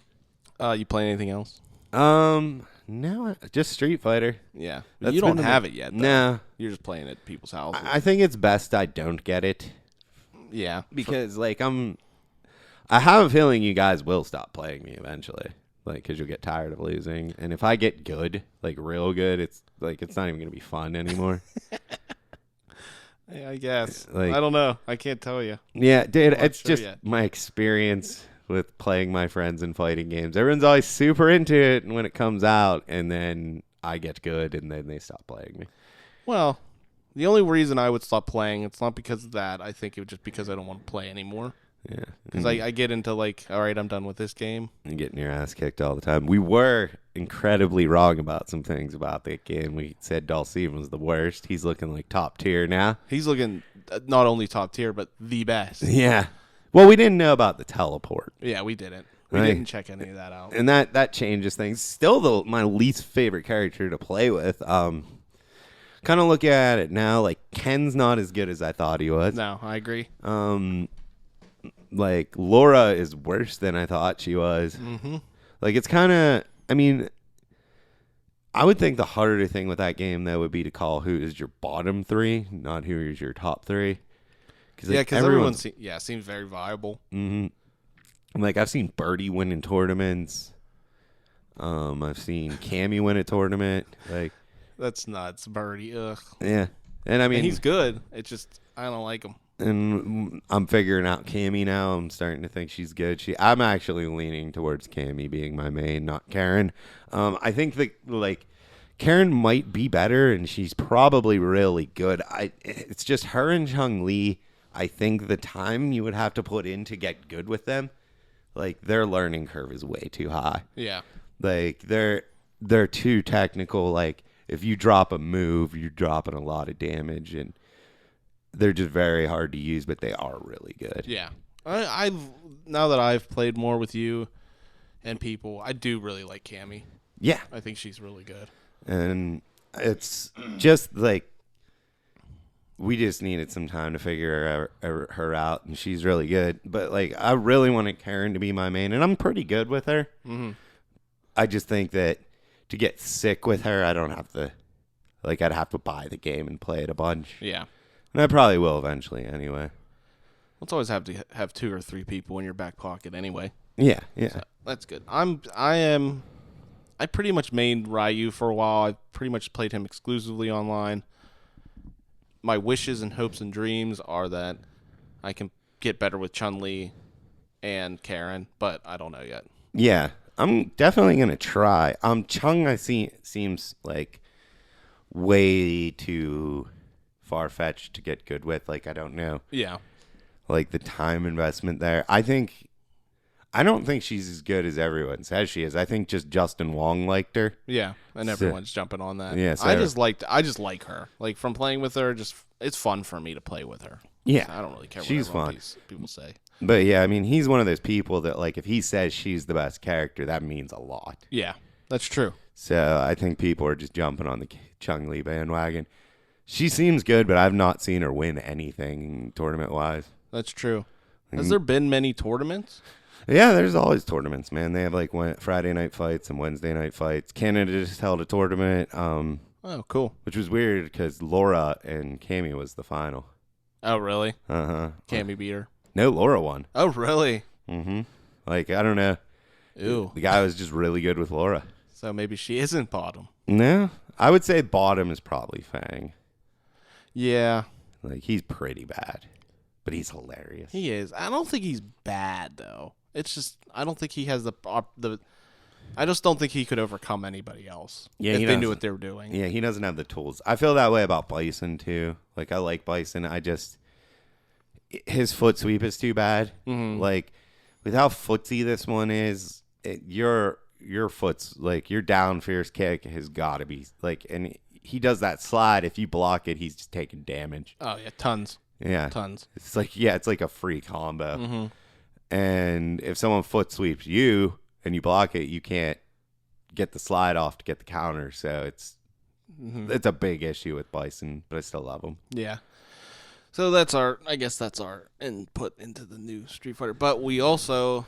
You play anything else? No, just Street Fighter. Yeah. You don't have it yet, though. No. You're just playing at people's houses. I think it's best I don't get it. Yeah. Because, like, I have a feeling you guys will stop playing me eventually. Like, because you'll get tired of losing. And if I get good, like, real good, it's not even going to be fun anymore. Yeah, I guess. Like, I don't know. I can't tell you. Yeah, dude, it's sure just yet. my experience with playing my friends and fighting games. Everyone's always super into it when it comes out, and then I get good, and then they stop playing me. Well, the only reason I would stop playing, it's not because of that. I think it was just because I don't want to play anymore. Yeah. Because I get into, like, all right, I'm done with this game. And getting your ass kicked all the time. We were incredibly wrong about some things about that game. We said Dulcine was the worst. He's looking like top tier now. He's looking not only top tier, but the best. Yeah. Well, we didn't know about the teleport. Yeah, we didn't. We Right. didn't check any of that out. And that changes things. Still, my least favorite character to play with. Kind of look at it now, like, Ken's not as good as I thought he was. No, I agree. Like, Laura is worse than I thought she was. Mm-hmm. Like, it's kind of, I mean, I would think the harder thing with that game, though, would be to call who is your bottom 3, not who is your top 3. Cause, yeah, because everyone seems very viable. Mm-hmm. Like, I've seen Birdie win in tournaments. I've seen Cammy win a tournament. Like, that's nuts, Birdie. Ugh. Yeah. And I mean, and he's good. It's just, I don't like him. And I'm figuring out Cammy now. I'm starting to think she's good. I'm actually leaning towards Cammy being my main, not Karen. I think that, like, Karen might be better, and she's probably really good. It's just her and Chun-Li. I think the time you would have to put in to get good with them, like, their learning curve is way too high. Yeah. Like, they're too technical. Like, if you drop a move, you're dropping a lot of damage, and they're just very hard to use, but they are really good. Yeah. I've now that I've played more with you and people, I do really like Cammy. Yeah. I think she's really good. And it's just like we just needed some time to figure her out, and she's really good. But, like, I really wanted Karen to be my main, and I'm pretty good with her. Mm-hmm. I just think that to get sick with her, I don't have to, like, I'd have to buy the game and play it a bunch. Yeah. And I probably will eventually anyway. Let's always have to have 2 or 3 people in your back pocket anyway. Yeah, yeah. So that's good. I pretty much mained Ryu for a while. I pretty much played him exclusively online. My wishes and hopes and dreams are that I can get better with Chun-Li and Karen, but I don't know yet. Yeah, I'm definitely going to try. Chung, I see, seems like way too far-fetched to get good with. Like, I don't know. Yeah. Like, the time investment there. I don't think she's as good as everyone says she is. I think just Justin Wong liked her. Yeah, and everyone's jumping on that. Yeah, so I just like her. Like, from playing with her, just it's fun for me to play with her. Yeah. So I don't really care what She's fun. People say. But, yeah, I mean, he's one of those people that, like, if he says she's the best character, that means a lot. Yeah, that's true. So I think people are just jumping on the Chun-Li bandwagon. She seems good, but I've not seen her win anything tournament-wise. That's true. Has there been many tournaments? Yeah, there's always tournaments, man. They have, like, Friday night fights and Wednesday night fights. Canada just held a tournament. Oh, cool. which was weird because Laura and Cammy was the final. Oh, really? Uh-huh. Cammy beat her. No, Laura won. Oh, really? Mm-hmm. Like, I don't know. Ew. The guy was just really good with Laura. So maybe she isn't bottom. No, I would say bottom is probably Fang. Yeah. Like, he's pretty bad, but he's hilarious. He is. I don't think he's bad, though. It's just, I don't think he has I just don't think he could overcome anybody else. Yeah, if he they knew doesn't. what they were doing. Yeah, he doesn't have the tools. I feel that way about Bison, too. Like, I like Bison. His foot sweep is too bad. Mm-hmm. Like, with how footsie this one is, your foot's, like, your down fierce kick has got to be, like, and he does that slide. If you block it, he's just taking damage. Oh, yeah, tons. Yeah. Tons. It's like a free combo. Mm-hmm. And if someone foot sweeps you and you block it, you can't get the slide off to get the counter. So it's a big issue with Bison, but I still love him. Yeah. So that's our input into the new Street Fighter. But we also,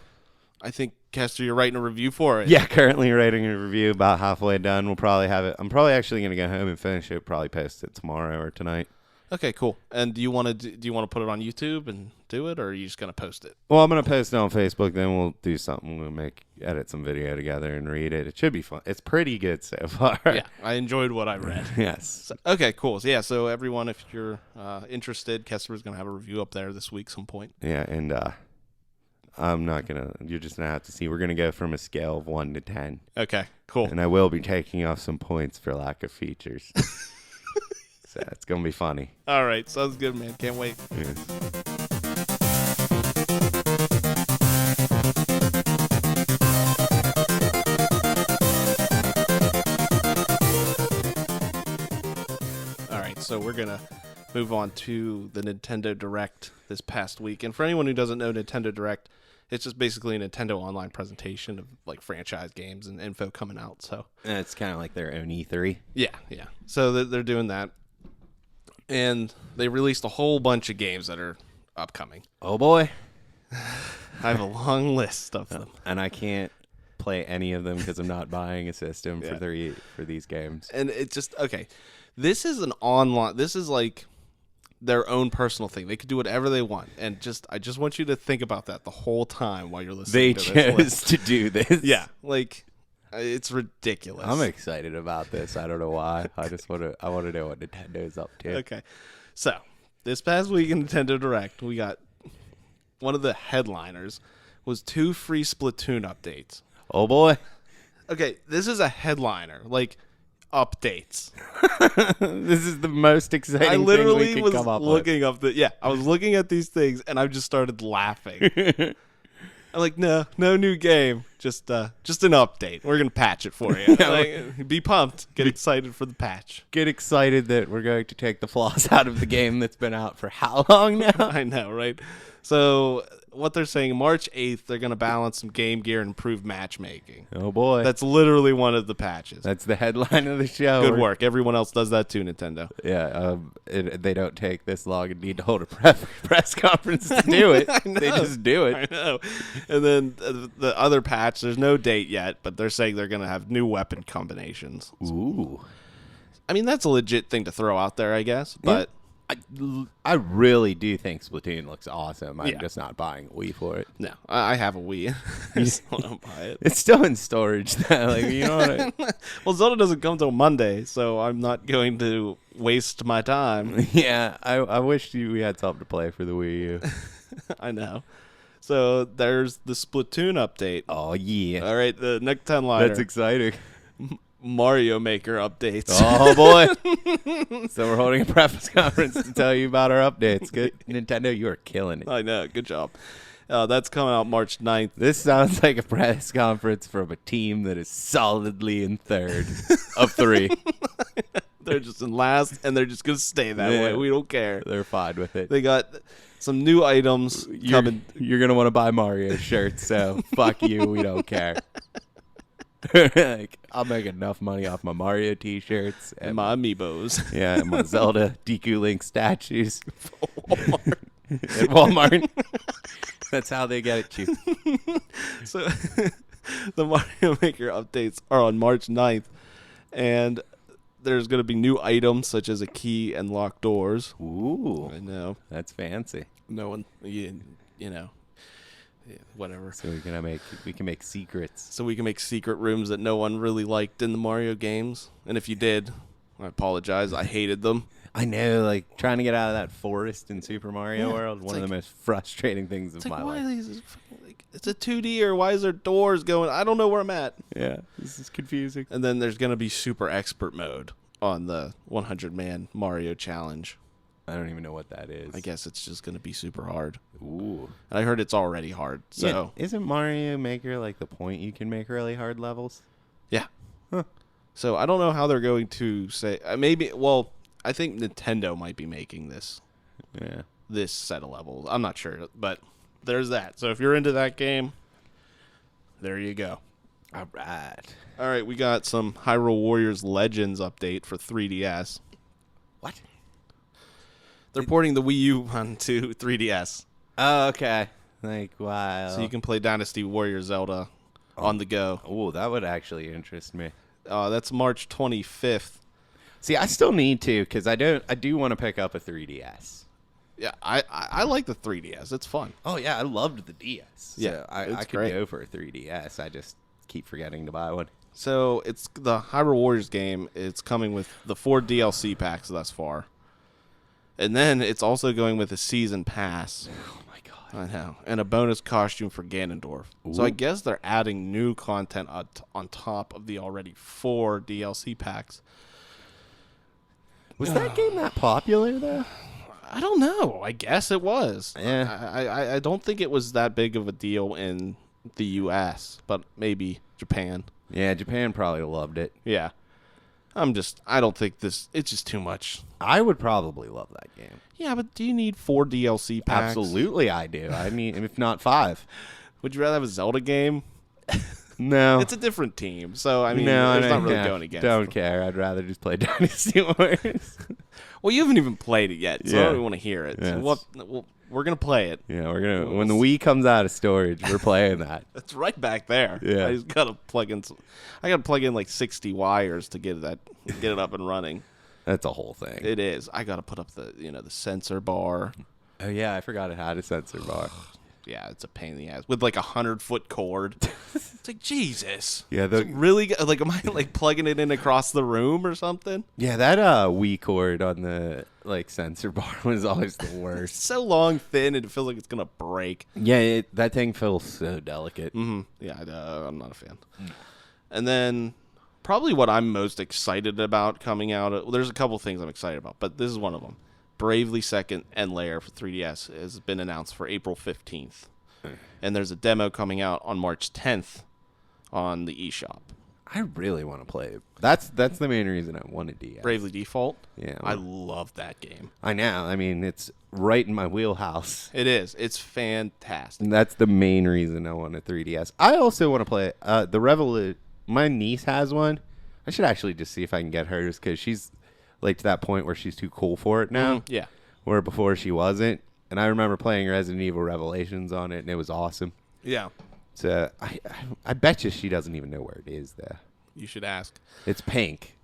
I think, Kester, you're writing a review for it. Yeah, currently writing a review, about halfway done. We'll probably have it. I'm probably actually going to go home and finish it. Probably post it tomorrow or tonight. Okay, cool. And do you want to put it on YouTube and do it, or are you just going to post it? Well, I'm going to post it on Facebook. Then we'll do something. We'll edit some video together and read it. It should be fun. It's pretty good so far. Yeah, I enjoyed what I read. Yes. So, okay, cool. So, yeah, so everyone, if you're interested, Kester is going to have a review up there this week some point. Yeah, and I'm not going to. You're just going to have to see. We're going to go from a scale of 1 to 10. Okay, cool. And I will be taking off some points for lack of features. So it's going to be funny. All right, sounds good, man. Can't wait. Yes. All right, so we're going to move on to the Nintendo Direct this past week. And for anyone who doesn't know Nintendo Direct, it's just basically a Nintendo online presentation of like franchise games and info coming out. So It's kind of like their own E3. yeah. So they're doing that. And they released a whole bunch of games that are upcoming. Oh, boy. I have a long list of them. And I can't play any of them because I'm not buying a system for these games. And it just, okay. This is like their own personal thing. They could do whatever they want. And I just want you to think about that the whole time while you're listening They to this chose list. to do this. Yeah. Like, it's ridiculous. I'm excited about this. I don't know why. I want to know what Nintendo's up to. Okay. So, this past week in Nintendo Direct, we got one of the headliners was 2 free Splatoon updates. Oh, boy. Okay, this is a headliner. Like, updates. This is the most exciting I thing we literally could was come up looking up I was looking at these things and I just started laughing. I'm like, no new game, just an update. We're gonna patch it for you. Like, be pumped, get excited for the patch. Get excited that we're going to take the flaws out of the game that's been out for how long now? I know, right? So what they're saying, March 8th, they're gonna balance some Game Gear and improve matchmaking. Oh, boy. That's literally one of the patches. That's the headline of the show. Good work. Everyone else does that too, Nintendo. Yeah, they don't take this long and need to hold a press conference to do it. They just do it. I know. And then the other patch, there's no date yet, but they're saying they're going to have new weapon combinations. Ooh. I mean, that's a legit thing to throw out there, I guess. But I really do think Splatoon looks awesome. I'm Yeah. just not buying a Wii for it. no, I have a Wii. I just don't buy it. It's still in storage though. Like, you know what Well, Zelda doesn't come till Monday, so I'm not going to waste my time. Yeah, I wish we had something to play for the Wii U. I know. So there's the Splatoon update. Oh, yeah. All right, the next 10 liner. That's exciting. Mario Maker updates. Oh, boy. So we're holding a press conference to tell you about our updates. Good. Nintendo, you are killing it. I know. Good job. That's coming out March 9th. This sounds like a press conference from a team that is solidly in third of 3. They're just in last, and they're just going to stay that way. We don't care. They're fine with it. They got some new items coming. You're going to want to buy Mario shirts, so fuck you. We don't care. Like, I'll make enough money off my Mario t-shirts And my amiibos. Yeah, and my Zelda Deku Link statues Walmart. at Walmart. That's how they get it cheap. So the Mario Maker updates are on March 9th, and there's going to be new items such as a key and locked doors. Ooh, I know. that's fancy. No one, you know, whatever. So we can make secrets. So we can make secret rooms that no one really liked in the Mario games. And if you did, I apologize. I hated them. I know, like trying to get out of that forest in Super Mario Yeah, World, it's one of like- the most frustrating things It's of like, my why life. are these? Like, it's a 2D, or why is there doors going? I don't know where I'm at. Yeah, this is confusing. And then there's going to be super expert mode on the 100-man Mario challenge. I don't even know what that is. I guess it's just going to be super hard. Ooh. And I heard it's already hard. So Yeah, isn't Mario Maker like the point you can make really hard levels? yeah. Huh. So I don't know how they're going to say. Maybe. Well, I think Nintendo might be making Yeah. this set of levels. I'm not sure, but there's that. So if you're into that game, there you go. All right. All right, we got some Hyrule Warriors Legends update for 3DS. What? They're porting the Wii U onto 3DS, Oh, okay. Like, wow. so you can play Dynasty Warrior Zelda on the go. Oh, that would actually interest me. That's March 25th. See, I still need to because I do want to pick up a 3DS. Yeah, I like the 3DS. It's fun. Oh yeah, I loved the DS. So Yeah, I it's could great. go for a 3DS. I just keep forgetting to buy one. So it's the Hyrule Warriors game. It's coming with the 4 DLC packs thus far. And then it's also going with a season pass. Oh my god. I know. And a bonus costume for Ganondorf. So I Ooh. guess they're adding new content on top of the already 4 DLC packs. Was that game that popular though? I don't know. I guess it was. Yeah. I don't think it was that big of a deal in the U.S., but maybe Japan. Yeah, Japan probably loved it. Yeah. I don't think it's just too much. I would probably love that game. Yeah, but do you need 4 DLC packs? Absolutely, I do. I mean, if not 5. Would you rather have a Zelda game? No. It's a different team, so I mean, no, it's no, not really no. going against. Don't care. I'd rather just play Dynasty Warriors. Well, you haven't even played it yet, so I Yeah. don't even want to hear it. Yeah, So we're gonna play it. Yeah, we're gonna when the Wii comes out of storage, we're playing that. It's right back there. Yeah. I just gotta plug in. I gotta plug in like 60 wires to get it up and running. That's a whole thing. It is. I gotta put up the sensor bar. Oh yeah, I forgot it had a sensor bar. Yeah, it's a pain in the ass with like a 100-foot cord. It's like Jesus. Yeah, It's really like am I like plugging it in across the room or something? yeah, that Wii cord on the like sensor bar was always the It's worst. so long, thin, and it feels like it's gonna break. Yeah, that thing feels so delicate. Yeah, I'm not a fan. And then probably what I'm most excited about coming out. Well, there's a couple things I'm excited about, but this is one of them. Bravely Second and Lair for 3DS has been announced for April 15th. And there's a demo coming out on March 10th on the eShop. I really want to play it. That's the main reason I wanted DS. Bravely Default. Yeah, I love that game. I know. I mean, it's right in my wheelhouse. It is. It's fantastic. And that's the main reason I want a 3DS. I also want to play the my niece has one. I should actually just see if I can get hers because she's like to that point where she's too cool for it now. Yeah. Where before she wasn't. And I remember playing Resident Evil Revelations on it, and it was awesome. Yeah. So I bet you she doesn't even know where it is, though. You should ask. It's pink.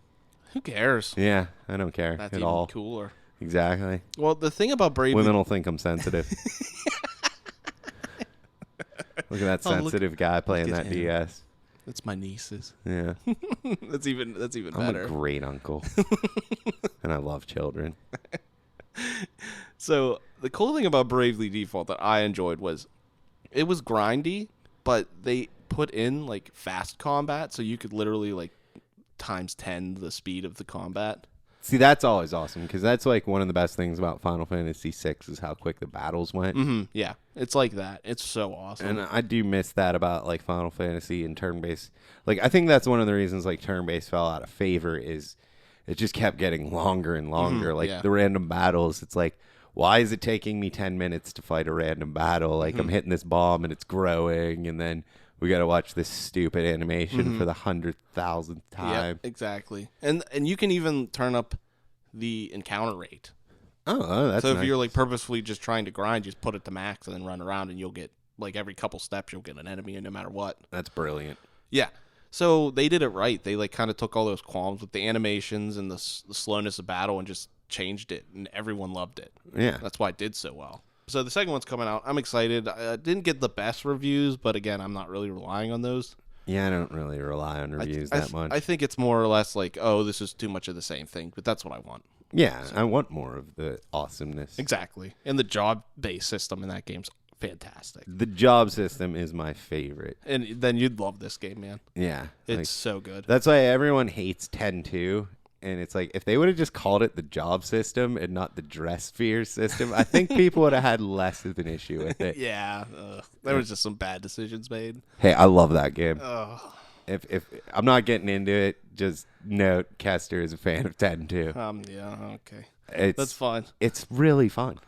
Who cares? Yeah, I don't care That's at even all. cooler. Exactly. Well, the thing about Bravely Women will think I'm sensitive. Look at that Oh, look- sensitive guy playing at that him. DS. That's my nieces. Yeah. That's even I'm better. a great uncle. And I love children. So the cool thing about Bravely Default that I enjoyed was it was grindy, but they put in like fast combat, so you could literally like times 10 the speed of the combat. See, that's always awesome because that's like one of the best things about Final Fantasy VI is how quick the battles went. Yeah, it's like that. It's so awesome. And I do miss that about like Final Fantasy and turn-based. Like I think that's one of the reasons like turn-based fell out of favor is it just kept getting longer and longer. Like yeah. the random battles, it's like, why is it taking me 10 minutes to fight a random battle? Like I'm hitting this bomb and it's growing, and then we got to watch this stupid animation for the 100,000th time. Yeah, exactly. And you can even turn up the encounter rate. Oh, that's So if nice. you're like purposefully just trying to grind, just put it to max and then run around, and you'll get like every couple steps you'll get an enemy, and no matter what. That's brilliant. Yeah. So they did it right. They like kind of took all those qualms with the animations and the slowness of battle and just changed it, and everyone loved it. Yeah. That's why it did so well. So the second one's coming out. I'm excited. I didn't get the best reviews, but again, I'm not really relying on those. Yeah, I don't really rely on reviews that much. I think it's more or less like, oh, this is too much of the same thing, but that's what I want. Yeah, I want more of the awesomeness. Exactly. And the job-based system in that game's fantastic. The job system is my favorite. And then you'd love this game, man. Yeah. It's so good. That's why everyone hates 10-2. And it's like, if they would have just called it the job system and not the dress sphere system, I think people would have had less of an issue with it. Yeah. There was just some bad decisions made. Hey, I love that game. Ugh. If I'm not getting into it, just note Kester is a fan of 10-2. Yeah, okay. That's fine. It's really fun.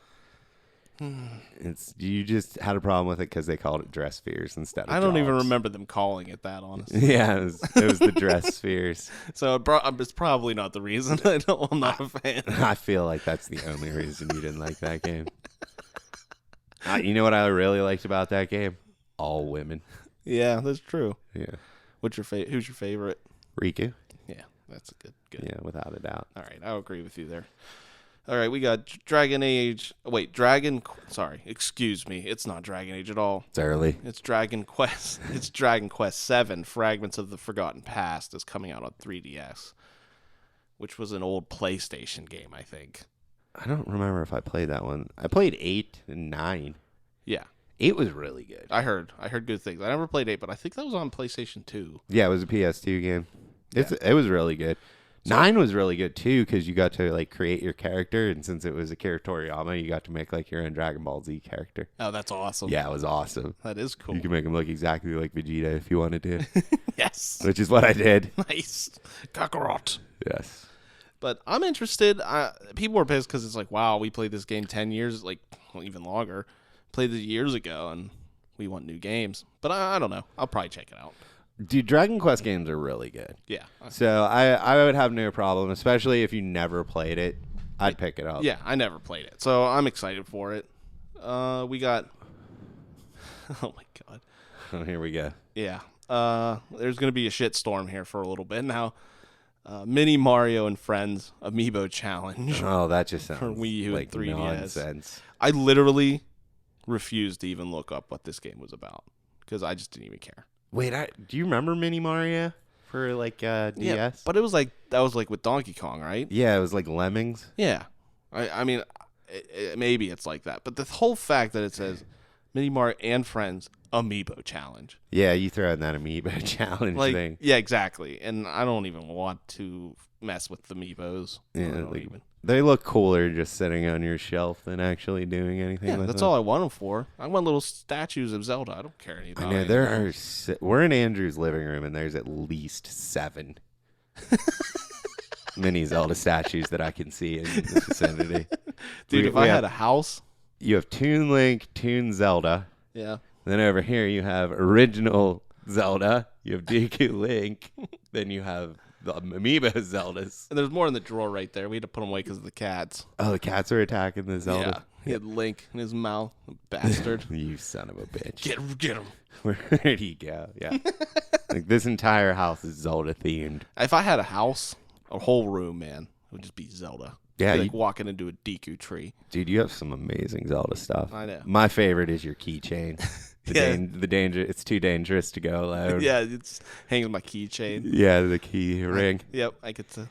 You just had a problem with it because they called it dress spheres instead of I don't even jobs. remember them calling it that, honestly. Yeah, it was the dress spheres. So it's probably not the reason I'm not a fan. I feel like that's the only reason you didn't like that game. You know what I really liked about that game? All women. Yeah, that's true. Yeah. Who's your favorite? Riku. Yeah, that's a good. Yeah, without a doubt. All right, I'll agree with you there. All right, we got Sorry, excuse me. It's not Dragon Age at all. It's early. It's Dragon Quest. It's Dragon Quest 7, Fragments of the Forgotten Past is coming out on 3DS, which was an old PlayStation game, I think. I don't remember if I played that one. I played 8 and 9. Yeah. 8 was really good. I heard good things. I never played 8, but I think that was on PlayStation 2. Yeah, it was a PS2 game. It was really good. 9 was really good too because you got to like create your character, and since it was a Toriyama, you got to make like your own Dragon Ball Z character. Oh, that's awesome. Yeah, it was awesome. That is cool. You can make him look exactly like Vegeta if you wanted to. Yes. Which is what I did. Nice. Kakarot. Yes. But I'm interested. People were pissed because it's like, wow, we played this game 10 years, even longer. Played it years ago, and we want new games. But I don't know. I'll probably check it out. Dude, Dragon Quest games are really good. Yeah. So I would have no problem, especially if you never played it. I'd pick it up. Yeah, I never played it. So I'm excited for it. We got... Oh, my God. Oh, here we go. Yeah. There's going to be a shitstorm here for a little bit now. Mini Mario and Friends Amiibo Challenge. Oh, that just sounds for Wii U like and 3DS. nonsense. I literally refused to even look up what this game was about because I just didn't even care. Wait, do you remember Mini Mario for like DS? Yeah, but it was like that was like with Donkey Kong, right? Yeah, it was like Lemmings. Yeah, I mean, maybe it's like that, but the whole fact that it says Mini Mario and Friends Amiibo Challenge. Yeah, you throw in that Amiibo Challenge thing. Yeah, exactly. And I don't even want to mess with the Amiibos. Yeah, they look cooler just sitting on your shelf than actually doing anything. Yeah, with that's them. all I want them for. I want little statues of Zelda. I don't care anything. I know we're in Andrew's living room, and there's at least 7 mini Zelda statues that I can see in the vicinity. Dude, if I had a house, you have Toon Link, Toon Zelda. Yeah. Then over here you have original Zelda. You have Deku Link. Then you have the Amiibo Zeldas. And there's more in the drawer right there. We had to put them away because of the cats. Oh, the cats are attacking the Zelda. Yeah. He had Link in his mouth. Bastard. You son of a bitch. Get him. Where'd he go? Yeah. Like this entire house is Zelda themed. If I had a house, a whole room, man, it would just be Zelda. Yeah. Like walking into a Deku tree. Dude, you have some amazing Zelda stuff. I know. My favorite is your keychain. The danger. It's too dangerous to go alone. Yeah, it's hanging my keychain. Yeah, the key ring. Yep,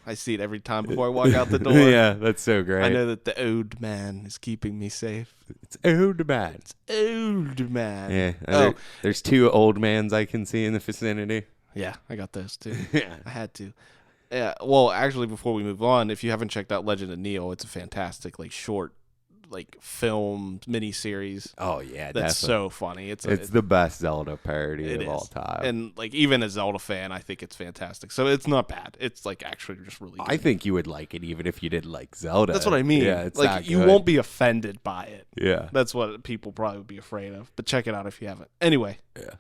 I see it every time before I walk out the door. Yeah, that's so great. I know that the old man is keeping me safe. It's old man. It's old man. Yeah. There's 2 old mans I can see in the vicinity. Yeah, I got those too. Yeah. I had to. Yeah. Well, actually, before we move on, if you haven't checked out Legend of Neo, it's a fantastic, short, film miniseries. Oh yeah, that's definitely. So funny. It's the best Zelda parody of all time. And even a Zelda fan, I think it's fantastic. So it's not bad. It's actually just really good. I think you would like it even if you didn't like Zelda. That's what I mean. Yeah, it's you won't be offended by it. Yeah. That's what people probably would be afraid of. But check it out if you haven't. Anyway. Yeah.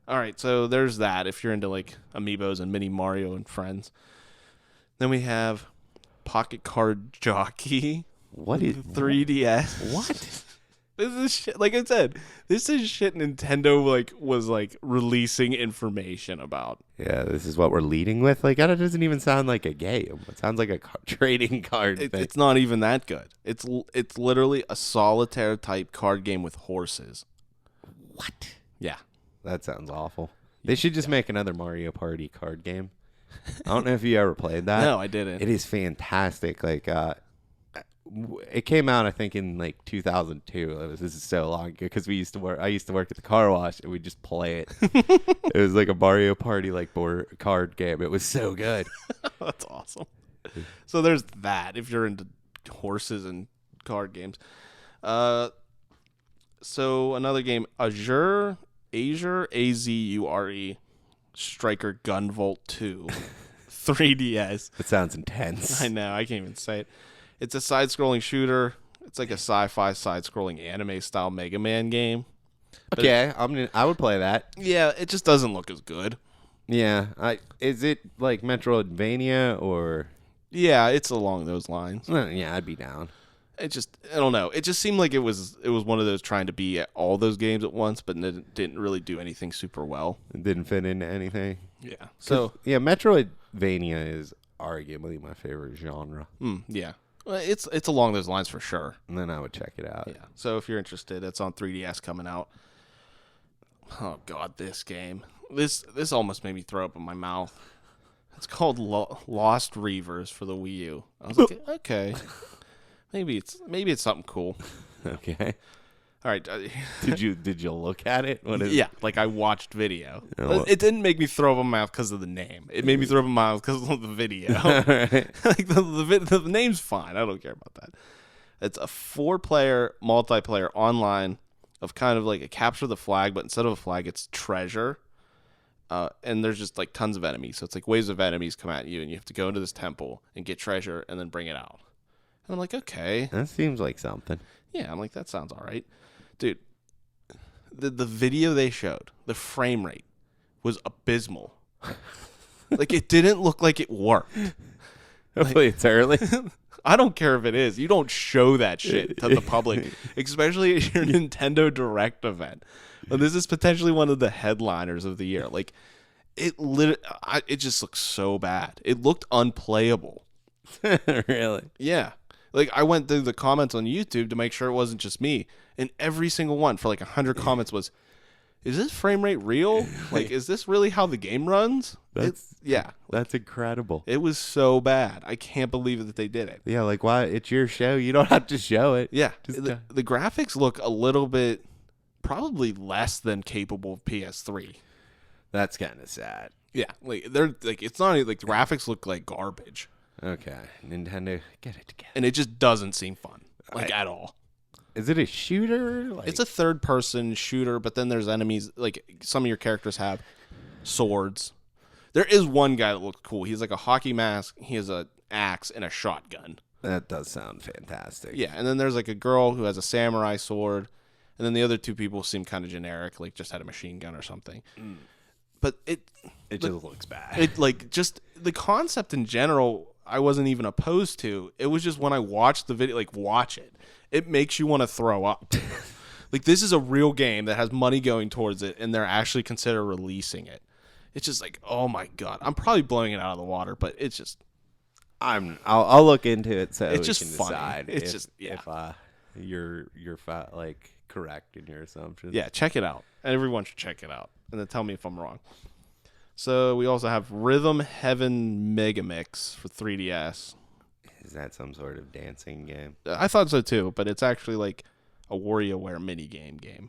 All right, so there's that if you're into Amiibos and Mini Mario and Friends. Then we have Pocket Card Jockey. What is 3DS? What? This is shit. Like I said, this is shit Nintendo was releasing information about. Yeah, this is what we're leading with. Like, that doesn't even sound like a game. It sounds like a trading card thing. It's not even that good. It's literally a solitaire type card game with horses. What? Yeah. That sounds awful. They should just make another Mario Party card game. I don't know if you ever played that. No, I didn't. It is fantastic. Like, it came out, I think, in like 2002. This is so long ago because I used to work at the car wash and we just play it. It was like a Mario Party board card game. It was so good. That's awesome. So there's that. If you're into horses and card games, so another game, Azure, Azure, Striker Gunvolt 2, 3DS. It sounds intense. I know. I can't even say it. It's a side-scrolling shooter. It's like a sci-fi side-scrolling anime-style Mega Man game. But Okay, I would play that. yeah, it just doesn't look as good. Yeah, is it like Metroidvania or? Yeah, it's along those lines. Yeah, I'd be down. I don't know. It just seemed like it was one of those trying to be at all those games at once, but it didn't really do anything super well. It didn't fit into anything. Yeah. So yeah, Metroidvania is arguably my favorite genre. yeah, well, it's along those lines for sure. And then I would check it out. Yeah. So if you're interested, it's on 3DS coming out. Oh God, this game. This almost made me throw up in my mouth. It's called Lost Reavers for the Wii U. I was like, okay, maybe it's something cool. Okay. All right. Did you look at it? What is Yeah, like I watched video. Oh. It didn't make me throw up in my mouth because of the name. It made me throw up in my mouth because of the video. Right. Like the name's fine. I don't care about that. It's a 4-player multiplayer online of kind of like a capture the flag, but instead of a flag, it's treasure. And there's just like tons of enemies. So it's like waves of enemies come at you, and you have to go into this temple and get treasure and then bring it out. And I'm like, okay. That seems like something. Yeah, I'm like, that sounds all right. Dude, the video they showed, the frame rate was abysmal. Like, it didn't look like it worked. Hopefully it's early. I don't care if it is. You don't show that shit to the public, especially at your Nintendo Direct event. And this is potentially one of the headliners of the year. Like, it just looks so bad. It looked unplayable. Really? Yeah. Like, I went through the comments on YouTube to make sure it wasn't just me. And every single one for like 100 comments was, is this frame rate real? Like, is this really how the game runs? Yeah. That's incredible. It was so bad. I can't believe that they did it. Yeah, like, why? It's your show. You don't have to show it. Yeah. Just, The graphics look a little bit, probably less than capable of PS3. That's kind of sad. Yeah. Like, they're like, it's not like the graphics look like garbage. Okay, Nintendo, get it together. And it just doesn't seem fun. Like, at all. Is it a shooter? Like, It's a third-person shooter, but then there's enemies. Like, some of your characters have swords. There is one guy that looks cool. He's like a hockey mask. He has an axe and a shotgun. that does sound fantastic. Yeah, and then there's like a girl who has a samurai sword, and then the other two people seem kind of generic, like just had a machine gun or something. But It just looks bad. it like just the concept in general, I wasn't even opposed to. It was just when I watched the video, like watch it, it makes you want to throw up. Like, this is a real game that has money going towards it, and they're actually consider releasing it. It's just like, oh my God, I'm probably blowing it out of the water, but it's just, I'll look into it so It's we just can funny. decide It's if, just- yeah. if you're like correct in your assumptions. yeah, check it out. Everyone should check it out, and then tell me if I'm wrong. So we also have Rhythm Heaven Megamix for 3DS. Is that some sort of dancing game? I thought so too, but it's actually like a WarioWare mini game.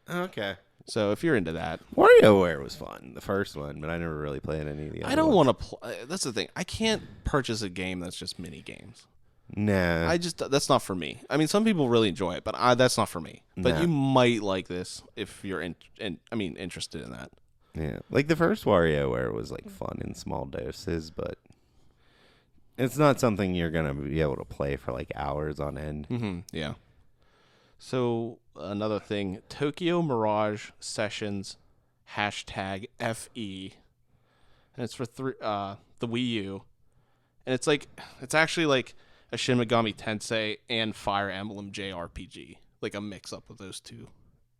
Okay. So if you're into that, WarioWare was fun, the first one, but I never really played any of the other I don't ones. want to play. That's the thing. I can't purchase a game that's just mini games. Nah. That's not for me. I mean, some people really enjoy it, but that's not for me. But Nah. you might like this if you're interested in that. Yeah. Like the first WarioWare was like fun in small doses, but it's not something you're going to be able to play for like hours on end. Mm-hmm. Yeah. So another thing, Tokyo Mirage Sessions #FE, and it's for the Wii U, and it's actually like a Shin Megami Tensei and Fire Emblem JRPG like a mix up of those two.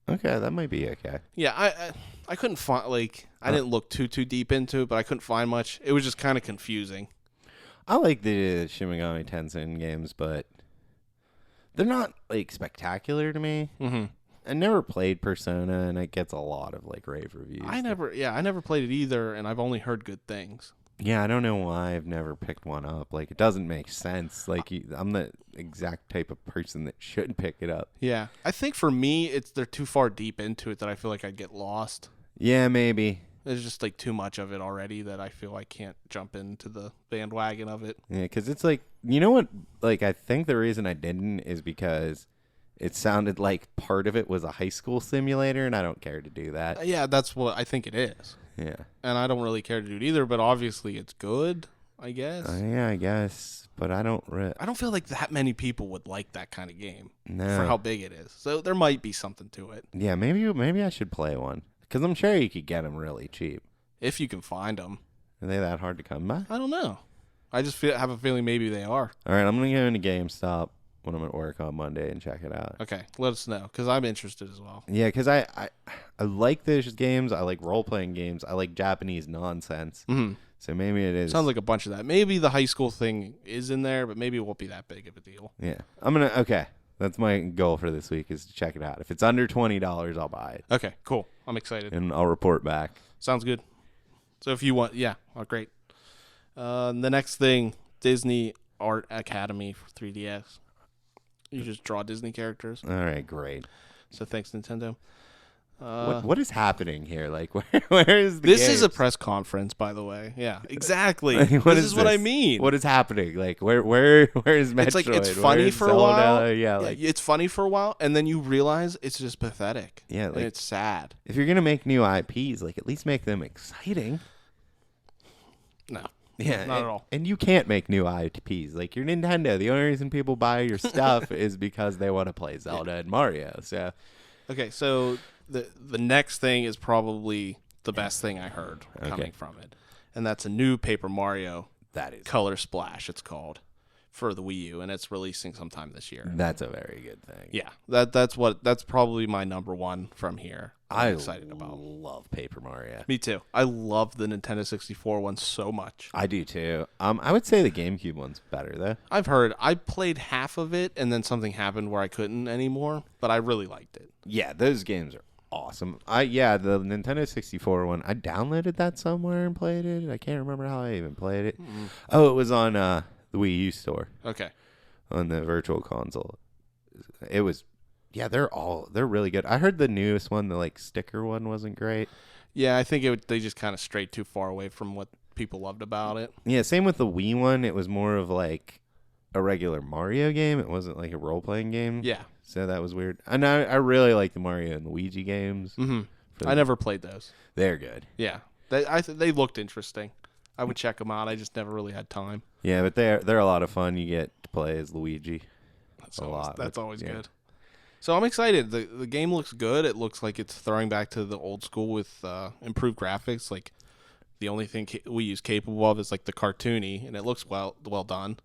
Okay, that might be okay. Yeah, I couldn't find I didn't look too deep into it, but I couldn't find much. It was just kind of confusing. I like the Shin Megami Tensei games, but they're not like spectacular to me. Mm-hmm. I never played Persona, and it gets a lot of like rave reviews. I never played it either, and I've only heard good things. Yeah, I don't know why I've never picked one up. Like, it doesn't make sense. Like, I'm the exact type of person that should pick it up. Yeah, I think for me, they're too far deep into it that I feel like I'd get lost. Yeah, maybe. There's just like too much of it already that I feel I can't jump into the bandwagon of it. Yeah, because it's like, you know what? Like, I think the reason I didn't is because it sounded like part of it was a high school simulator, and I don't care to do that. Yeah, that's what I think it is. Yeah. And I don't really care to do it either, but obviously it's good, I guess. Yeah, I guess. But I don't... I don't feel like that many people would like that kind of game No. for how big it is. So there might be something to it. Yeah, maybe I should play one. Because I'm sure you could get them really cheap. If you can find them. Are they that hard to come by? I don't know. I just have a feeling maybe they are. All right, I'm going to go into GameStop when I'm at work on Monday and check it out. Okay, let us know, because I'm interested as well. Yeah, because I like those games. I like role-playing games. I like Japanese nonsense. Mm-hmm. So maybe it is. Sounds like a bunch of that. Maybe the high school thing is in there, but maybe it won't be that big of a deal. Yeah. Okay. That's my goal for this week is to check it out. If it's under $20, I'll buy it. Okay, cool. I'm excited. And I'll report back. Sounds good. So if you want, great. The next thing, Disney Art Academy for 3DS. You just draw Disney characters. All right, great. So thanks, Nintendo. What is happening here? Like, where is the This games? is a press conference, by the way. Yeah, exactly. Like, this is what I mean. What is happening? Like, where is Metroid? It's like it's Where funny is for a Zelda? while. Yeah, like it's funny for a while, and then you realize it's just pathetic. Yeah, and like it's sad. if you're gonna make new IPs, like at least make them exciting. No. Yeah, not at all. And you can't make new IPs. Like, you're Nintendo. The only reason people buy your stuff is because they want to play Zelda and Mario. So, okay, so the next thing is probably the best thing I heard coming from it, and that's a new Paper Mario. that is Color Splash, it's called, for the Wii U, and it's releasing sometime this year. that's a very good thing. Yeah, that's probably my number one from here. I'm excited about. I love Paper Mario. Me too. I love the Nintendo 64 one so much. I do too. I would say the GameCube one's better though. I've heard. I played half of it, and then something happened where I couldn't anymore. But I really liked it. Yeah, those games are awesome. The Nintendo 64 one. I downloaded that somewhere and played it. I can't remember how I even played it. Mm-hmm. Oh, it was on the Wii U store Okay. on the Virtual Console. It was. Yeah, they're really good. I heard the newest one, the like sticker one, wasn't great. Yeah, I think they just kind of strayed too far away from what people loved about it. Yeah, same with the Wii one. It was more of like a regular Mario game. It wasn't like a role playing game. Yeah. So that was weird. And I really like the Mario and Luigi games. Mm-hmm. I never played those. They're good. Yeah, they looked interesting. I would check them out. I just never really had time. Yeah, but they're a lot of fun. You get to play as Luigi. That's a lot. That's always yeah. good. So I'm excited. The game looks good. It looks like it's throwing back to the old school with improved graphics. Like the only thing we use capable of is like the cartoony, and it looks well done.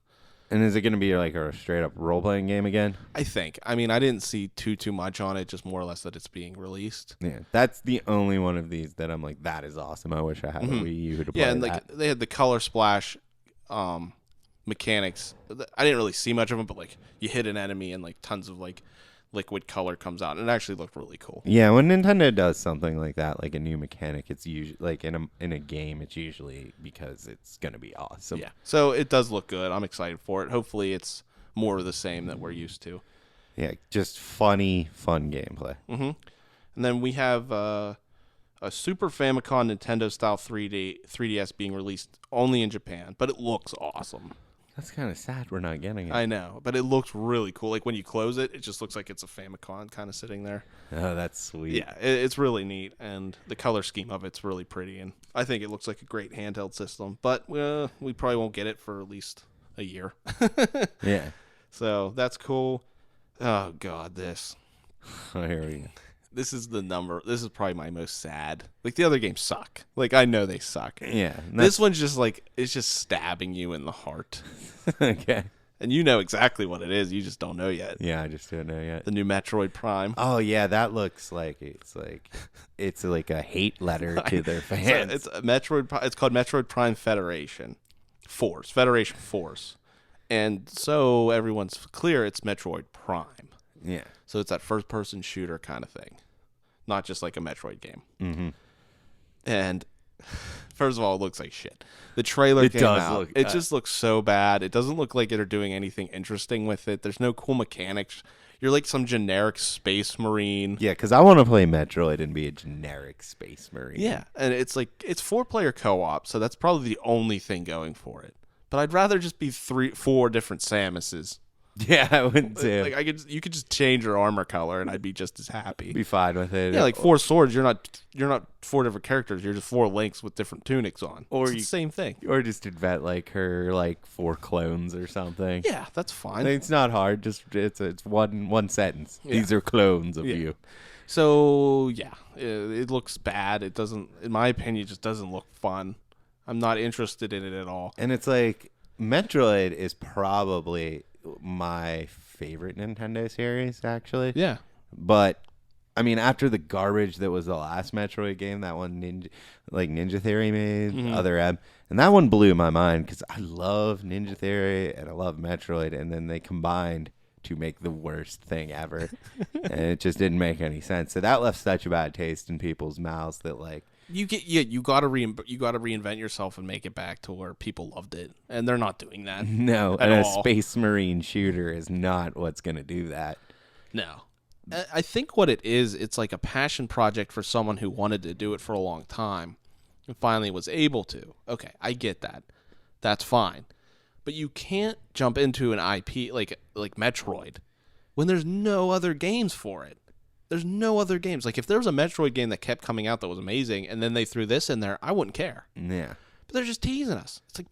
And is it going to be like a straight up role playing game again? I think. I mean, I didn't see too much on it. Just more or less that it's being released. Yeah, that's the only one of these that I'm like, that is awesome. I wish I had a Wii U to play. Yeah, and that. like they had the color splash mechanics. I didn't really see much of them, but like you hit an enemy and like tons of like liquid color comes out, and it actually looked really cool. Yeah, when Nintendo does something like that, like a new mechanic, it's usually like in a game, it's usually because it's gonna be awesome. Yeah, so it does look good. I'm excited for it. Hopefully, it's more of the same that we're used to. Yeah, just fun gameplay. Mm-hmm. And then we have a Super Famicom Nintendo style 3DS being released only in Japan, but it looks awesome. That's kind of sad we're not getting it. I know, but it looks really cool. Like when you close it, it just looks like it's a Famicom kind of sitting there. Oh, that's sweet. Yeah, it's really neat, and the color scheme of it's really pretty, and I think it looks like a great handheld system. But we probably won't get it for at least a year. Yeah. So that's cool. Oh God, this. Oh, here we go. This is the number. This is probably my most sad. Like the other games suck. Like I know they suck. Yeah. This one's just like it's just stabbing you in the heart. Okay. And you know exactly what it is. You just don't know yet. Yeah, I just don't know yet. The new Metroid Prime. Oh yeah, that looks like it's like a hate letter to their fans. It's a Metroid. It's called Metroid Prime Federation Force. And so everyone's clear, it's Metroid Prime. Yeah. So it's that first-person shooter kind of thing, not just like a Metroid game. Mm-hmm. And first of all, it looks like shit. The trailer came out. It just looks so bad. It doesn't look like they're doing anything interesting with it. There's no cool mechanics. You're like some generic space marine. Yeah, because I want to play Metroid and be a generic space marine. Yeah, and it's 4-player co-op, so that's probably the only thing going for it. But I'd rather just be 4 different Samuses. Yeah, I would too. Like you could just change your armor color, and I'd be just as happy. Be fine with it. Yeah, like 4 swords. You're not 4 different characters. You're just 4 links with different tunics on. Or it's the same thing. Or just invent like her 4 clones or something. Yeah, that's fine. It's not hard. Just it's one sentence. Yeah. These are clones of you. So yeah, it looks bad. It doesn't, in my opinion, just doesn't look fun. I'm not interested in it at all. And it's like Metroid is probably my favorite Nintendo series, actually. Yeah. But I mean, after the garbage that was the last Metroid game, that one Ninja Theory made, Other M, and that one blew my mind because I love Ninja Theory and I love Metroid, and then they combined to make the worst thing ever, and it just didn't make any sense. So that left such a bad taste in people's mouths that you gotta reinvent yourself and make it back to where people loved it, and they're not doing that. No, at and a all. Space Marine shooter is not what's going to do that. No. I think what it is, it's like a passion project for someone who wanted to do it for a long time and finally was able to. Okay, I get that. That's fine. But you can't jump into an IP like Metroid when there's no other games for it. There's no other games. Like if there was a Metroid game that kept coming out that was amazing and then they threw this in there, I wouldn't care. Yeah. But they're just teasing us. It's like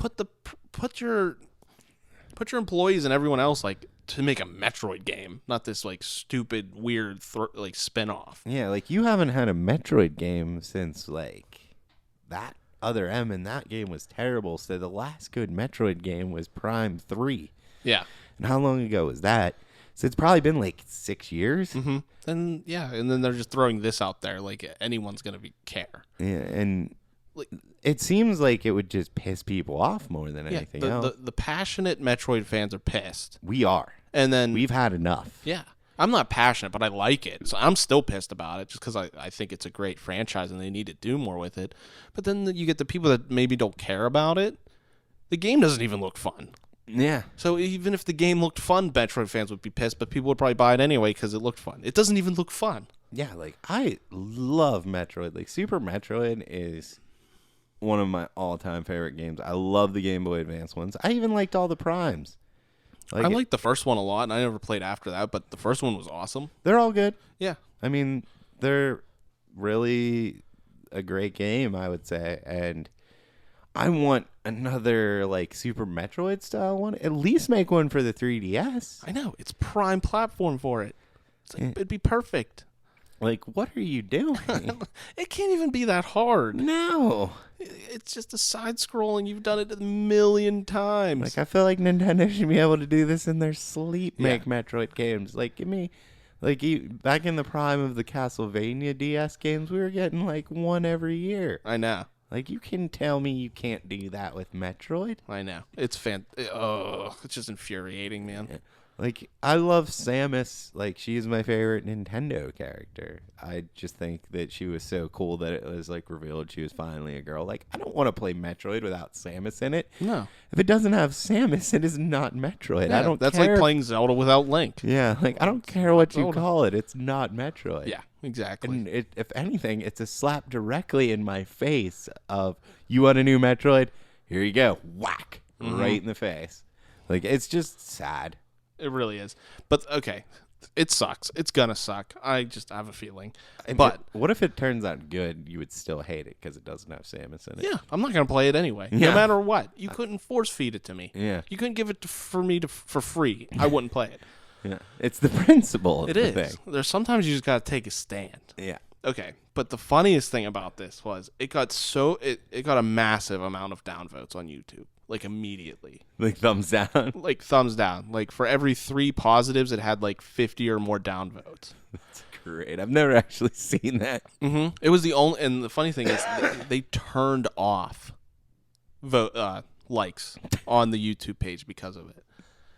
put your employees and everyone else to make a Metroid game, not this stupid weird spin-off. Yeah, you haven't had a Metroid game since that Other M, and that game was terrible. So the last good Metroid game was Prime 3. Yeah. And how long ago was that? So it's probably been 6 years. Mm-hmm. And yeah, and then they're just throwing this out there anyone's gonna care. Yeah, and it seems like it would just piss people off more than anything else. The passionate Metroid fans are pissed. We are. And then We've had enough. Yeah. I'm not passionate, but I like it. So I'm still pissed about it just because I think it's a great franchise and they need to do more with it. But then you get the people that maybe don't care about it. The game doesn't even look fun. Yeah. So even if the game looked fun, Metroid fans would be pissed, but people would probably buy it anyway because it looked fun. It doesn't even look fun. Yeah, I love Metroid. Super Metroid is one of my all-time favorite games. I love the Game Boy Advance ones. I even liked all the Primes. I liked the first one a lot, and I never played after that, but the first one was awesome. They're all good. Yeah. I mean, they're really a great game, I would say. And I want another, Super Metroid style one. At least make one for the 3DS. I know. It's prime platform for it. It'd be perfect. What are you doing? It can't even be that hard. No. It's just a side-scrolling. You've done it a million times. I feel like Nintendo should be able to do this in their sleep, make Metroid games. Give me, back in the prime of the Castlevania DS games, we were getting, one every year. I know. You can tell me you can't do that with Metroid? I know. It's it's just infuriating, man. Yeah. I love Samus. She's my favorite Nintendo character. I just think that she was so cool that it was, revealed she was finally a girl. I don't want to play Metroid without Samus in it. No. If it doesn't have Samus, it is not Metroid. Yeah, I don't that's care. like playing Zelda without Link. Yeah, I don't care what you call it. It's not Metroid. Yeah, exactly. And if anything, it's a slap directly in my face of, you want a new Metroid? Here you go. Whack. Right in the face. It's just sad. It really is. But, okay, it sucks. It's going to suck. I just have a feeling. And but what if it turns out good, you would still hate it because it doesn't have Samus in it? Yeah, I'm not going to play it anyway. Yeah. No matter what. You couldn't force feed it to me. Yeah. You couldn't give it for me for free. I wouldn't play it. Yeah. It's the principle of It the is. thing. There's sometimes you just got to take a stand. Yeah. Okay, but the funniest thing about this was it got a massive amount of downvotes on YouTube. like immediately. Like thumbs down. Like thumbs down. Like for every 3 positives, it had like 50 or more downvotes. That's great. I've never actually seen that. Mm-hmm. It was the only, and the funny thing is, they turned off likes on the YouTube page because of it.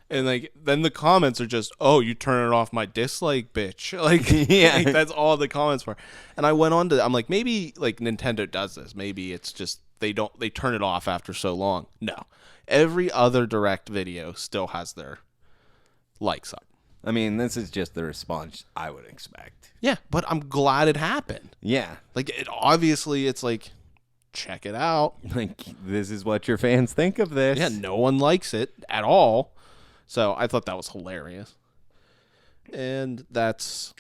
And like then the comments are just, "Oh, you turn it off my dislike, bitch." Like, Yeah. like, that's all the comments were. And I went on to, I'm like, maybe like Nintendo does this. Maybe it's just they turn it off after so long. No, every other direct video still has their likes up. I mean, this is just the response I would expect. Yeah, but I'm glad it happened. Yeah. Like it obviously, it's like, check it out. Like, this is what your fans think of this. Yeah, no one likes it at all. So I thought that was hilarious. And there's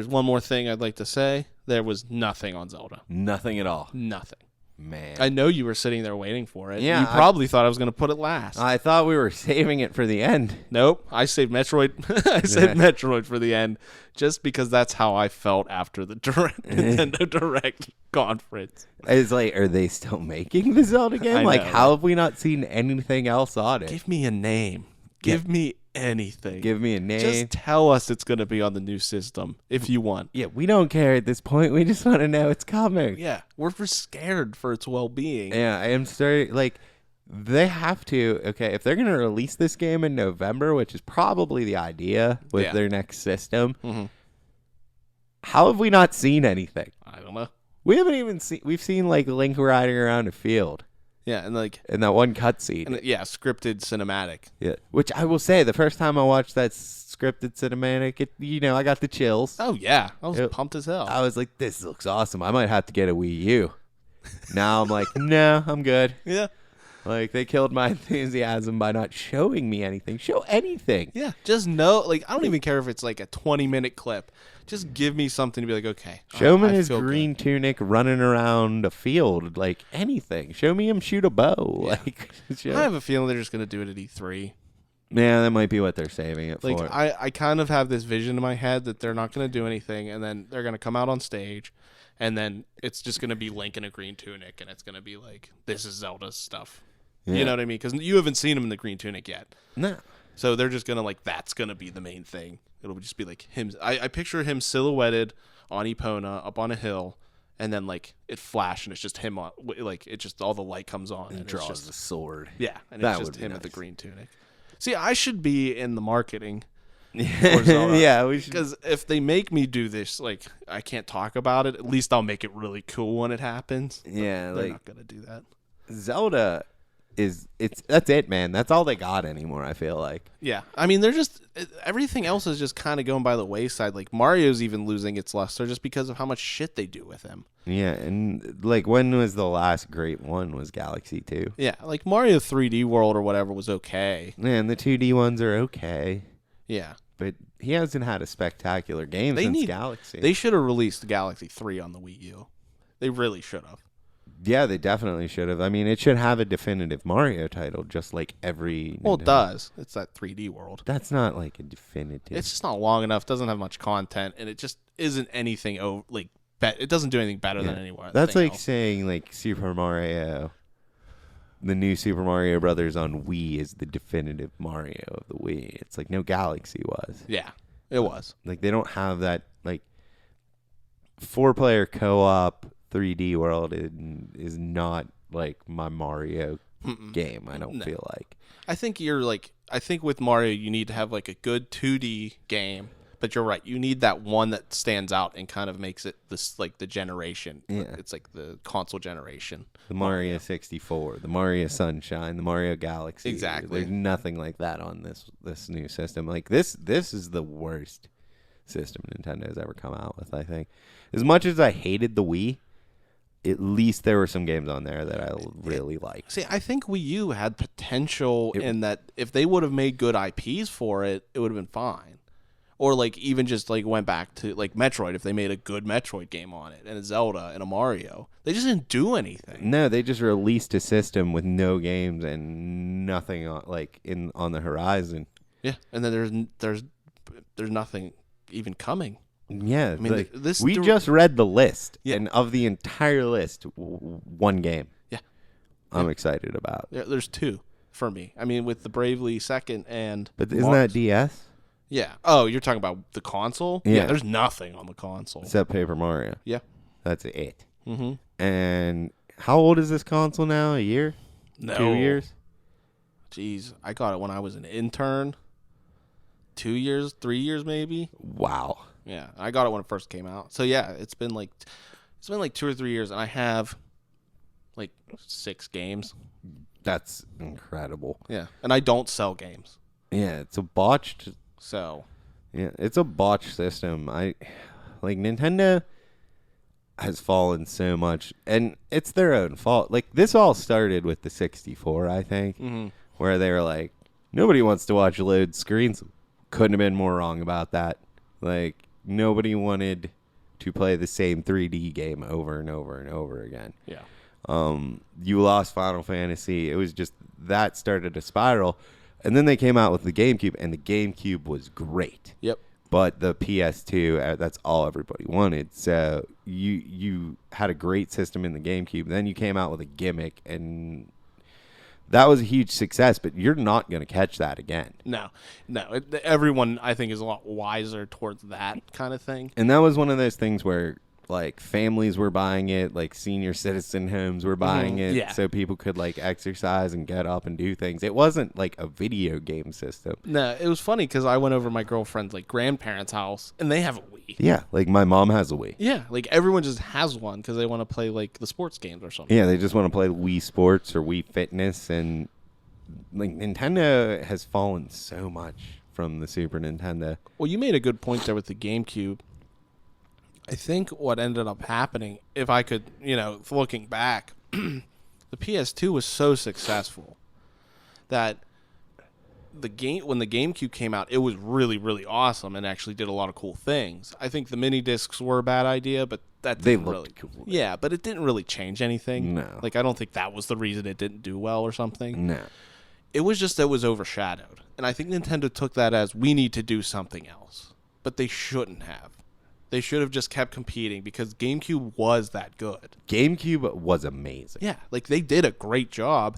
one more thing I'd like to say. There was nothing on Zelda. Nothing at all. Nothing. Man. I know you were sitting there waiting for it. Yeah, You probably thought I was going to put it last. I thought we were saving it for the end. Nope. I saved Metroid. I saved Metroid for the end just because that's how I felt after the Nintendo Direct conference. It's like, are they still making the Zelda game? I Like, know, how have we not seen anything else on it? Give me a name. Give me anything. Give me a name. Just tell us it's going to be on the new system if you want. Yeah, we don't care at this point. We just want to know it's coming. Yeah, we're scared for its well-being. Yeah, I am sorry. Like, they have to. Okay, if they're going to release this game in November, which is probably the idea with their next system, how have we not seen anything? I don't know. We haven't even seen. We've seen like Link riding around a field Yeah, and like, in that one cutscene. scripted cinematic. Yeah, which I will say, the first time I watched that scripted cinematic, I got the chills. Oh yeah, I was It- pumped as hell. I was like, this looks awesome. I might have to get a Wii U. Now I'm like, no, I'm good. Yeah, Like, they killed my enthusiasm by not showing me anything. Show anything. yeah. Just know, like, I don't even care if it's like a 20-minute clip. Just give me something to be like, okay. Show him in I his feel good. green tunic running around a field. Like, anything. Show me him shoot a bow. Yeah. Like, I have a feeling they're just gonna do it at E3. yeah, that might be what they're saving it Like, for. I kind of have this vision in my head that they're not gonna do anything, and then they're gonna come out on stage, and then it's just gonna be Link in a green tunic, and it's gonna be like, this is Zelda's stuff. Yeah. You know what I mean? Because you haven't seen him in the green tunic yet. No. So they're just gonna that's gonna be the main thing. It'll just be like him. I picture him silhouetted on Epona up on a hill, and then like it flash and it's just him on, like it just all the light comes on and Draws it's just, a sword. yeah, and That it's would just be him with the nice. green tunic. See, I should be in the marketing for Zelda. Yeah, we should. Because if they make me do this, like I can't talk about it. At least I'll make it really cool when it happens. Yeah, They're like not gonna do that. Zelda that's it, man. That's all they got anymore, I feel like. Yeah, I mean, they're just everything else is just kind of going by the wayside. Like Mario's even losing its luster just because of how much shit they do with him. Yeah, and like, when was the last great one? Was Galaxy 2? Yeah, like Mario 3D World or whatever was okay. Man, the 2D ones are okay, Yeah, but he hasn't had a spectacular game since Galaxy. They should have released Galaxy 3 on the Wii U. They really should have. Yeah, they definitely should have. I mean, it should have a definitive Mario title, just like every. Well, it Nintendo. does. It's that 3D World. That's not like a definitive. It's just not long enough. Doesn't have much content, and it just isn't anything it doesn't do anything better than anyone. That's like saying like Super Mario, the new Super Mario Brothers on Wii is the definitive Mario of the Wii. It's like, no, Galaxy was. Yeah, it was. Like, they don't have that like 4-player co-op 3D world is not like my Mario game. I don't feel like. I think I think with Mario you need to have like a good 2D game, but you're right. You need that one that stands out and kind of makes it this like the generation. Yeah. It's like the console generation. The Mario 64, the Mario Sunshine, the Mario Galaxy. Exactly. There's nothing like that on this new system. Like, this is the worst system Nintendo's ever come out with, I think. As much as I hated the Wii, at least there were some games on there that I really liked. See, I think Wii U had potential in that if they would have made good IPs for it, it would have been fine. Or like even just like went back to like Metroid, if they made a good Metroid game on it and a Zelda and a Mario, they just didn't do anything. No, they just released a system with no games and nothing on the horizon. Yeah, and then there's nothing even coming. Yeah, I mean, this we just read the list, Yeah. and of the entire list, one game. Yeah. I'm excited about. There's 2 for me. I mean, with the Bravely Second and But isn't Mars. that DS? Yeah. Oh, you're talking about the console? Yeah. There's nothing on the console. Except Paper Mario. Yeah. That's it. Mm-hmm. And how old is this console now? A year? No. 2 years? Jeez, I got it when I was an intern. 2 years, 3 years maybe. Wow. Yeah, I got it when it first came out. So yeah, it's been like 2 or 3 years, and I have like 6 games. That's incredible. Yeah, and I don't sell games. Yeah, it's a botched. So Yeah, it's a botched system. Nintendo has fallen so much, and it's their own fault. Like, this all started with the 64, I think, where they were like, nobody wants to watch load screens. Couldn't have been more wrong about that. Like, nobody wanted to play the same 3D game over and over and over again. yeah, You lost Final Fantasy. It was just that started a spiral. And then they came out with the GameCube, and the GameCube was great. yep. But the PS2, that's all everybody wanted. So you had a great system in the GameCube. Then you came out with a gimmick, and that was a huge success. But you're not going to catch that again. No. Everyone, I think, is a lot wiser towards that kind of thing. And that was one of those things where, like, families were buying it, like senior citizen homes were buying it, yeah. so people could, like, exercise and get up and do things. It wasn't like a video game system. No, it was funny because I went over to my girlfriend's like grandparents' house, and they have a Wii. Yeah, like my mom has a Wii. Yeah, like everyone just has one because they want to play like the sports games or something. Yeah, they just want to play Wii Sports or Wii Fitness, and like Nintendo has fallen so much from the Super Nintendo. Well, you made a good point there with the GameCube. I think what ended up happening, if I could, looking back, the PS2 was so successful that when the GameCube came out, it was really, really awesome and actually did a lot of cool things. I think the mini discs were a bad idea, but that didn't really cool. Yeah, but it didn't really change anything. No. Like I don't think that was the reason it didn't do well or something. No. It was just that it was overshadowed. And I think Nintendo took that as we need to do something else. But they shouldn't have. They should have just kept competing because GameCube was that good. GameCube was amazing. Yeah, like they did a great job.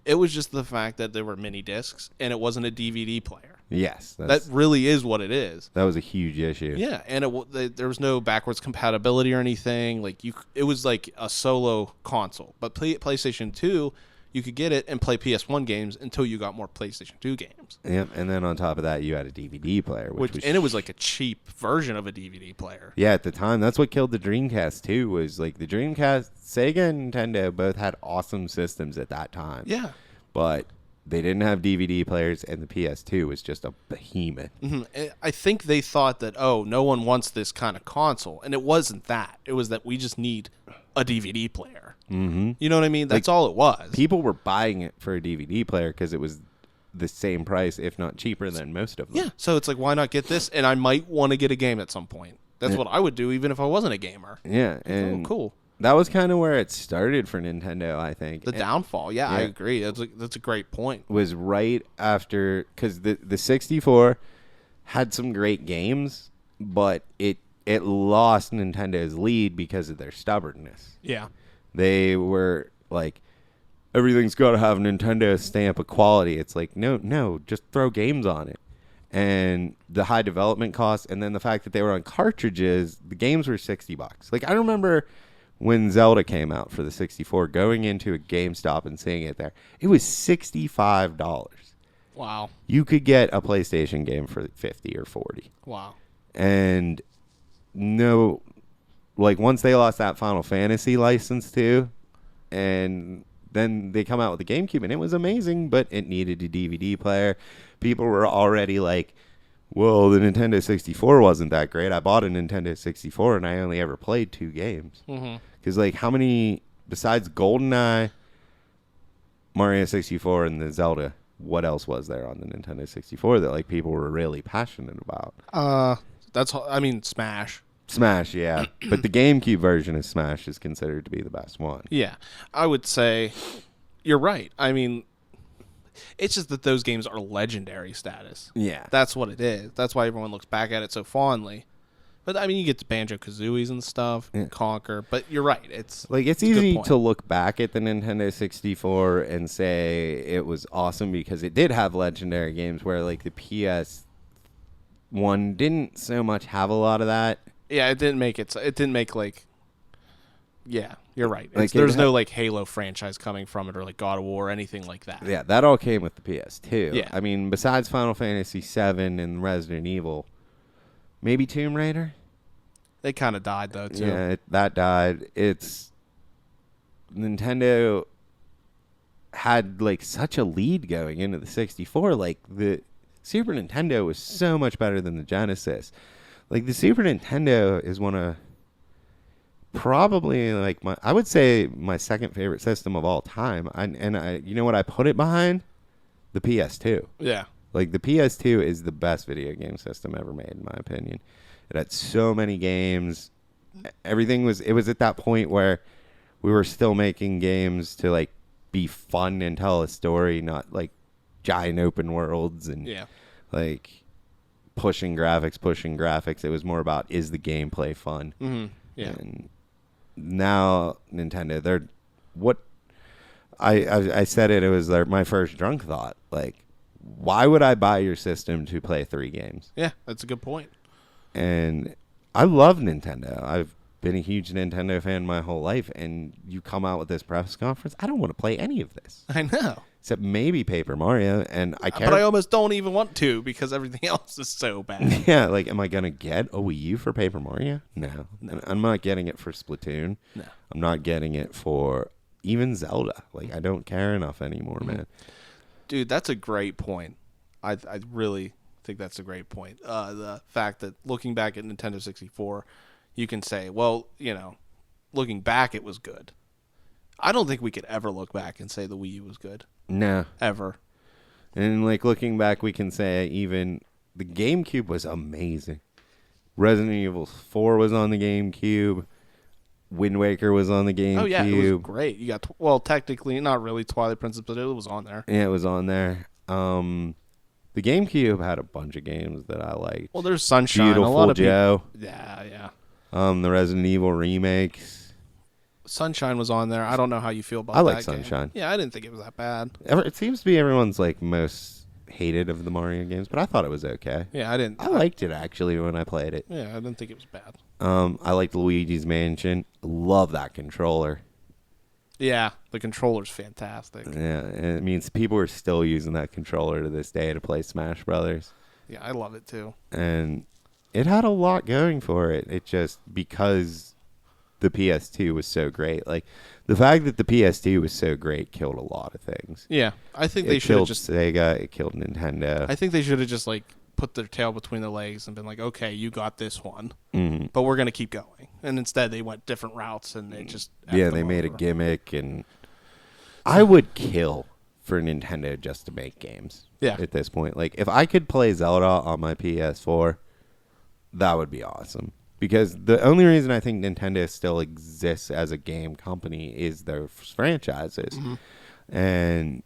It was just the fact that there were mini discs and it wasn't a DVD player. Yes. That really is what it is. That was a huge issue. Yeah, and there was no backwards compatibility or anything. Like it was like a solo console. But PlayStation 2, you could get it and play PS1 games until you got more PlayStation 2 games. Yep, and then on top of that, you had a DVD player, And it was like a cheap version of a DVD player. Yeah, at the time, that's what killed the Dreamcast too. Was like the Dreamcast, Sega and Nintendo both had awesome systems at that time. Yeah, but they didn't have DVD players, and the PS2 was just a behemoth. Mm-hmm. I think they thought that no one wants this kind of console, and it wasn't that. It was that we just need a DVD player. Mm-hmm. You know what I mean? That's all it was. People were buying it for a DVD player because it was the same price, if not cheaper, than most of them. Yeah, so it's like, why not get this? And I might want to get a game at some point. That's what I would do, even if I wasn't a gamer. Yeah, and cool. That was kind of where it started for Nintendo, I think. The downfall. Yeah, I agree. That's a great point. Was right after, because the 64 had some great games, but it lost Nintendo's lead because of their stubbornness. Yeah. They were like, everything's got to have a Nintendo stamp of quality. It's like, no, just throw games on it. And the high development costs, and then the fact that they were on cartridges, the games were $60. Like, I remember when Zelda came out for the 64, going into a GameStop and seeing it there, it was $65. Wow. You could get a PlayStation game for 50 or 40. Wow. And no, like once they lost that Final Fantasy license too, and then they come out with the GameCube, and it was amazing, but it needed a DVD player. People were already like, well, the Nintendo 64 wasn't that great. I bought a Nintendo 64 and I only ever played 2 games. Because like, how many, besides GoldenEye, Mario 64, and the Zelda, what else was there on the Nintendo 64 that like people were really passionate about? Smash. Smash, yeah. But the GameCube version of Smash is considered to be the best one. Yeah. I would say you're right. I mean, it's just that those games are legendary status. Yeah. That's what it is. That's why everyone looks back at it so fondly. But I mean, you get the Banjo-Kazooies and stuff, Conquer. But you're right. It's It's easy to look back at the Nintendo 64 and say it was awesome because it did have legendary games where like the PS1 didn't so much have a lot of that. Yeah, it didn't make it. It didn't make like. Yeah, you're right. Like There's no like Halo franchise coming from it or like God of War or anything like that. Yeah, that all came with the PS2. Yeah. I mean, besides Final Fantasy VII and Resident Evil, maybe Tomb Raider. They kind of died though too. Yeah, that died. It's Nintendo had like such a lead going into the 64. Like the Super Nintendo was so much better than the Genesis. Like the Super Nintendo is one of probably like I would say my second favorite system of all time. I you know what I put it behind? The PS2. Yeah. Like the PS2 is the best video game system ever made in my opinion. It had so many games. It was at that point where we were still making games to like be fun and tell a story, not like giant open worlds and like pushing graphics. It was more about, is the gameplay fun? Mm-hmm. Yeah. And now Nintendo, they're what I said it was my first drunk thought. Like, why would I buy your system to play 3 games? Yeah, that's a good point. And I love Nintendo. I've been a huge Nintendo fan my whole life, and you come out with this press conference, I don't want to play any of this. I know. Except maybe Paper Mario, and I care. But I almost don't even want to because everything else is so bad. Yeah, like, am I going to get a Wii U for Paper Mario? No. I'm not getting it for Splatoon. No. I'm not getting it for even Zelda. Like, I don't care enough anymore, man. Dude, that's a great point. I really think that's a great point. The fact that looking back at Nintendo 64, you can say, well, you know, looking back, it was good. I don't think we could ever look back and say the Wii U was good. No. Ever. And, like, looking back, we can say even the GameCube was amazing. Resident Evil 4 was on the GameCube. Wind Waker was on the GameCube. Oh, yeah, it was great. You got, well, technically, not really Twilight Princess, but it was on there. Yeah, it was on there. The GameCube had a bunch of games that I liked. Well, there's Sunshine. Beautiful a lot of Joe. Yeah. The Resident Evil remakes. Sunshine was on there. I don't know how you feel about that. I like game. Sunshine. Yeah, I didn't think it was that bad. It seems to be everyone's like most hated of the Mario games, but I thought it was okay. Yeah, I didn't. I liked it actually when I played it. Yeah, I didn't think it was bad. I liked Luigi's Mansion. Love that controller. Yeah, the controller's fantastic. Yeah, it means people are still using that controller to this day to play Smash Brothers. Yeah, I love it too. And it had a lot going for it. It just, because the PS2 was so great. Like, the fact that the PS2 was so great killed a lot of things. Yeah, I think they It should have killed just. Sega. It killed Nintendo. I think they should have just like put their tail between their legs and been like, okay, you got this one, Mhm. but we're gonna keep going. And instead, they went different routes and they just. Yeah, they made a gimmick, and I would kill for Nintendo just to make games. Yeah. At this point, like, if I could play Zelda on my PS4, that would be awesome. Because the only reason I think Nintendo still exists as a game company is their franchises. Mm-hmm. And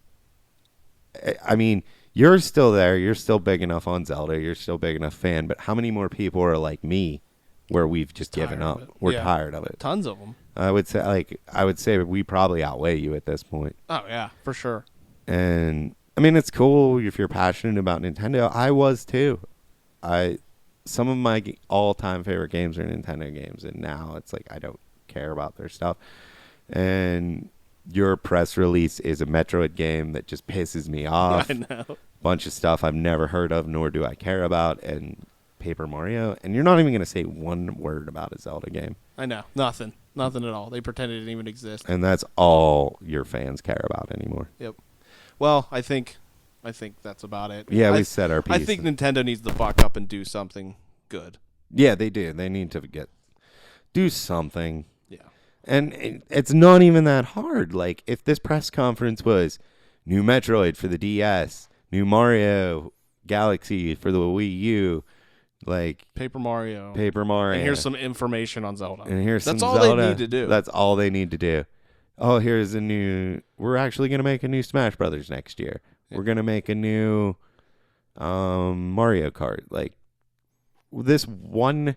I mean, you're still there. You're still big enough on Zelda. You're still big enough fan. But how many more people are like me, where we've just given Tired of up? it. We're Yeah. tired of it. Tons of them. I would say we probably outweigh you at this point. Oh yeah, for sure. And I mean, it's cool if you're passionate about Nintendo. I was too. Some of my all-time favorite games are Nintendo games, and now it's like I don't care about their stuff. And your press release is a Metroid game that just pisses me off. I know. Bunch of stuff I've never heard of, nor do I care about, and Paper Mario. And you're not even going to say one word about a Zelda game. I know. Nothing at all. They pretended it didn't even exist. And that's all your fans care about anymore. Yep. Well, I think that's about it. Yeah, we said our piece. I think Nintendo needs to buck up and do something good. Yeah, they do. They need to do something. Yeah. And it's not even that hard. Like, if this press conference was new Metroid for the DS, new Mario Galaxy for the Wii U, like Paper Mario. And here's some information on Zelda. And here's That's some all Zelda. they need to do. That's all they need to do. Oh, here's we're actually going to make a new Smash Brothers next year. Yeah. We're going to make a new Mario Kart. Like, this one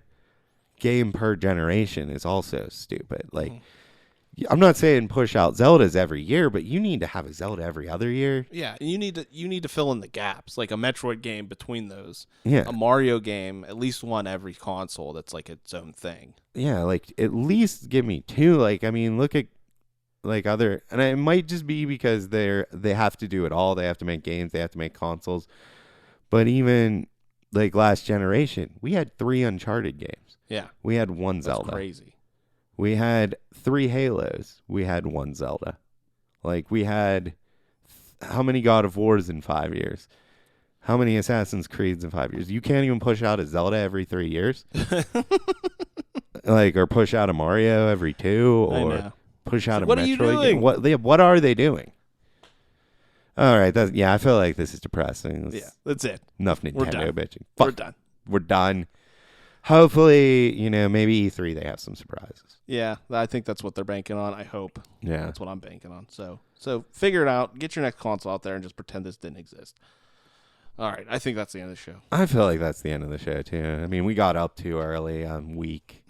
game per generation is also stupid. Like, I'm not saying push out Zeldas every year, but you need to have a Zelda every other year. Yeah, and you need to fill in the gaps, like a Metroid game between those. Yeah. A Mario game, at least one every console that's like its own thing. Yeah, like at least give me 2. Like, I mean, look at like other, and it might just be because they have to do it all. They have to make games, they have to make consoles. But even like last generation, we had 3 Uncharted games. Yeah, We had 1 that's Zelda. crazy. We had 3 Halos. We had 1 Zelda. Like, we had how many God of Wars in 5 years? How many Assassin's Creeds in 5 years? You can't even push out a Zelda every 3 years. Like, or push out a Mario every 2, I or know. push out a What Metroid are you game. doing? What are they doing? All right, I feel like this is depressing. Yeah, that's it. Enough We're Nintendo done. bitching. We're Fuck, done. we're done. Hopefully, maybe E3 they have some surprises. Yeah, I think that's what they're banking on. I hope. Yeah. That's what I'm banking on. So figure it out. Get your next console out there and just pretend this didn't exist. All right, I think that's the end of the show. I feel like that's the end of the show, too. I mean, we got up too early. I'm weak.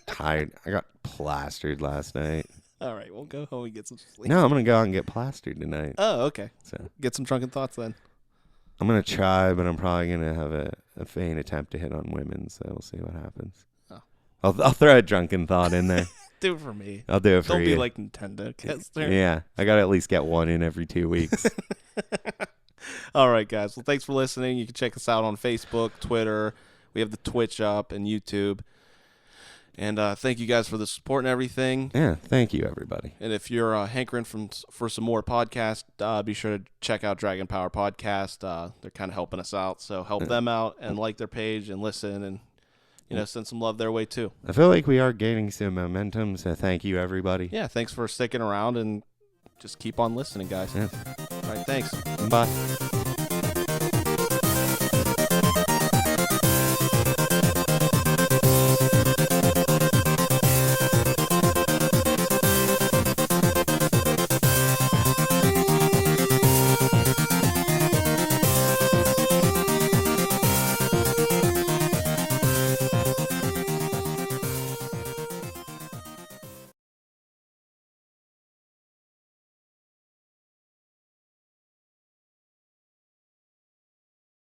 Tired. I got plastered last night. All right, we'll go home and get some sleep. No, I'm going to go out and get plastered tonight. Oh, okay. So Get some drunken thoughts then. I'm going to try, but I'm probably going to have a vain attempt to hit on women, so we'll see what happens. Oh. I'll throw a drunken thought in there. Do it for me. I'll do it for Don't you. be like Nintendo, Kester. Yeah, I got to at least get one in every 2 weeks. All right, guys. Well, thanks for listening. You can check us out on Facebook, Twitter. We have the Twitch up and YouTube. And thank you guys for the support and everything. Yeah, thank you, everybody. And if you're hankering for some more podcasts, be sure to check out Dragon Power Podcast. They're kind of helping us out, so help them out and like their page and listen and send some love their way too. I feel like we are gaining some momentum, so thank you, everybody. Yeah, thanks for sticking around and just keep on listening, guys. Yeah. All right, thanks. Bye.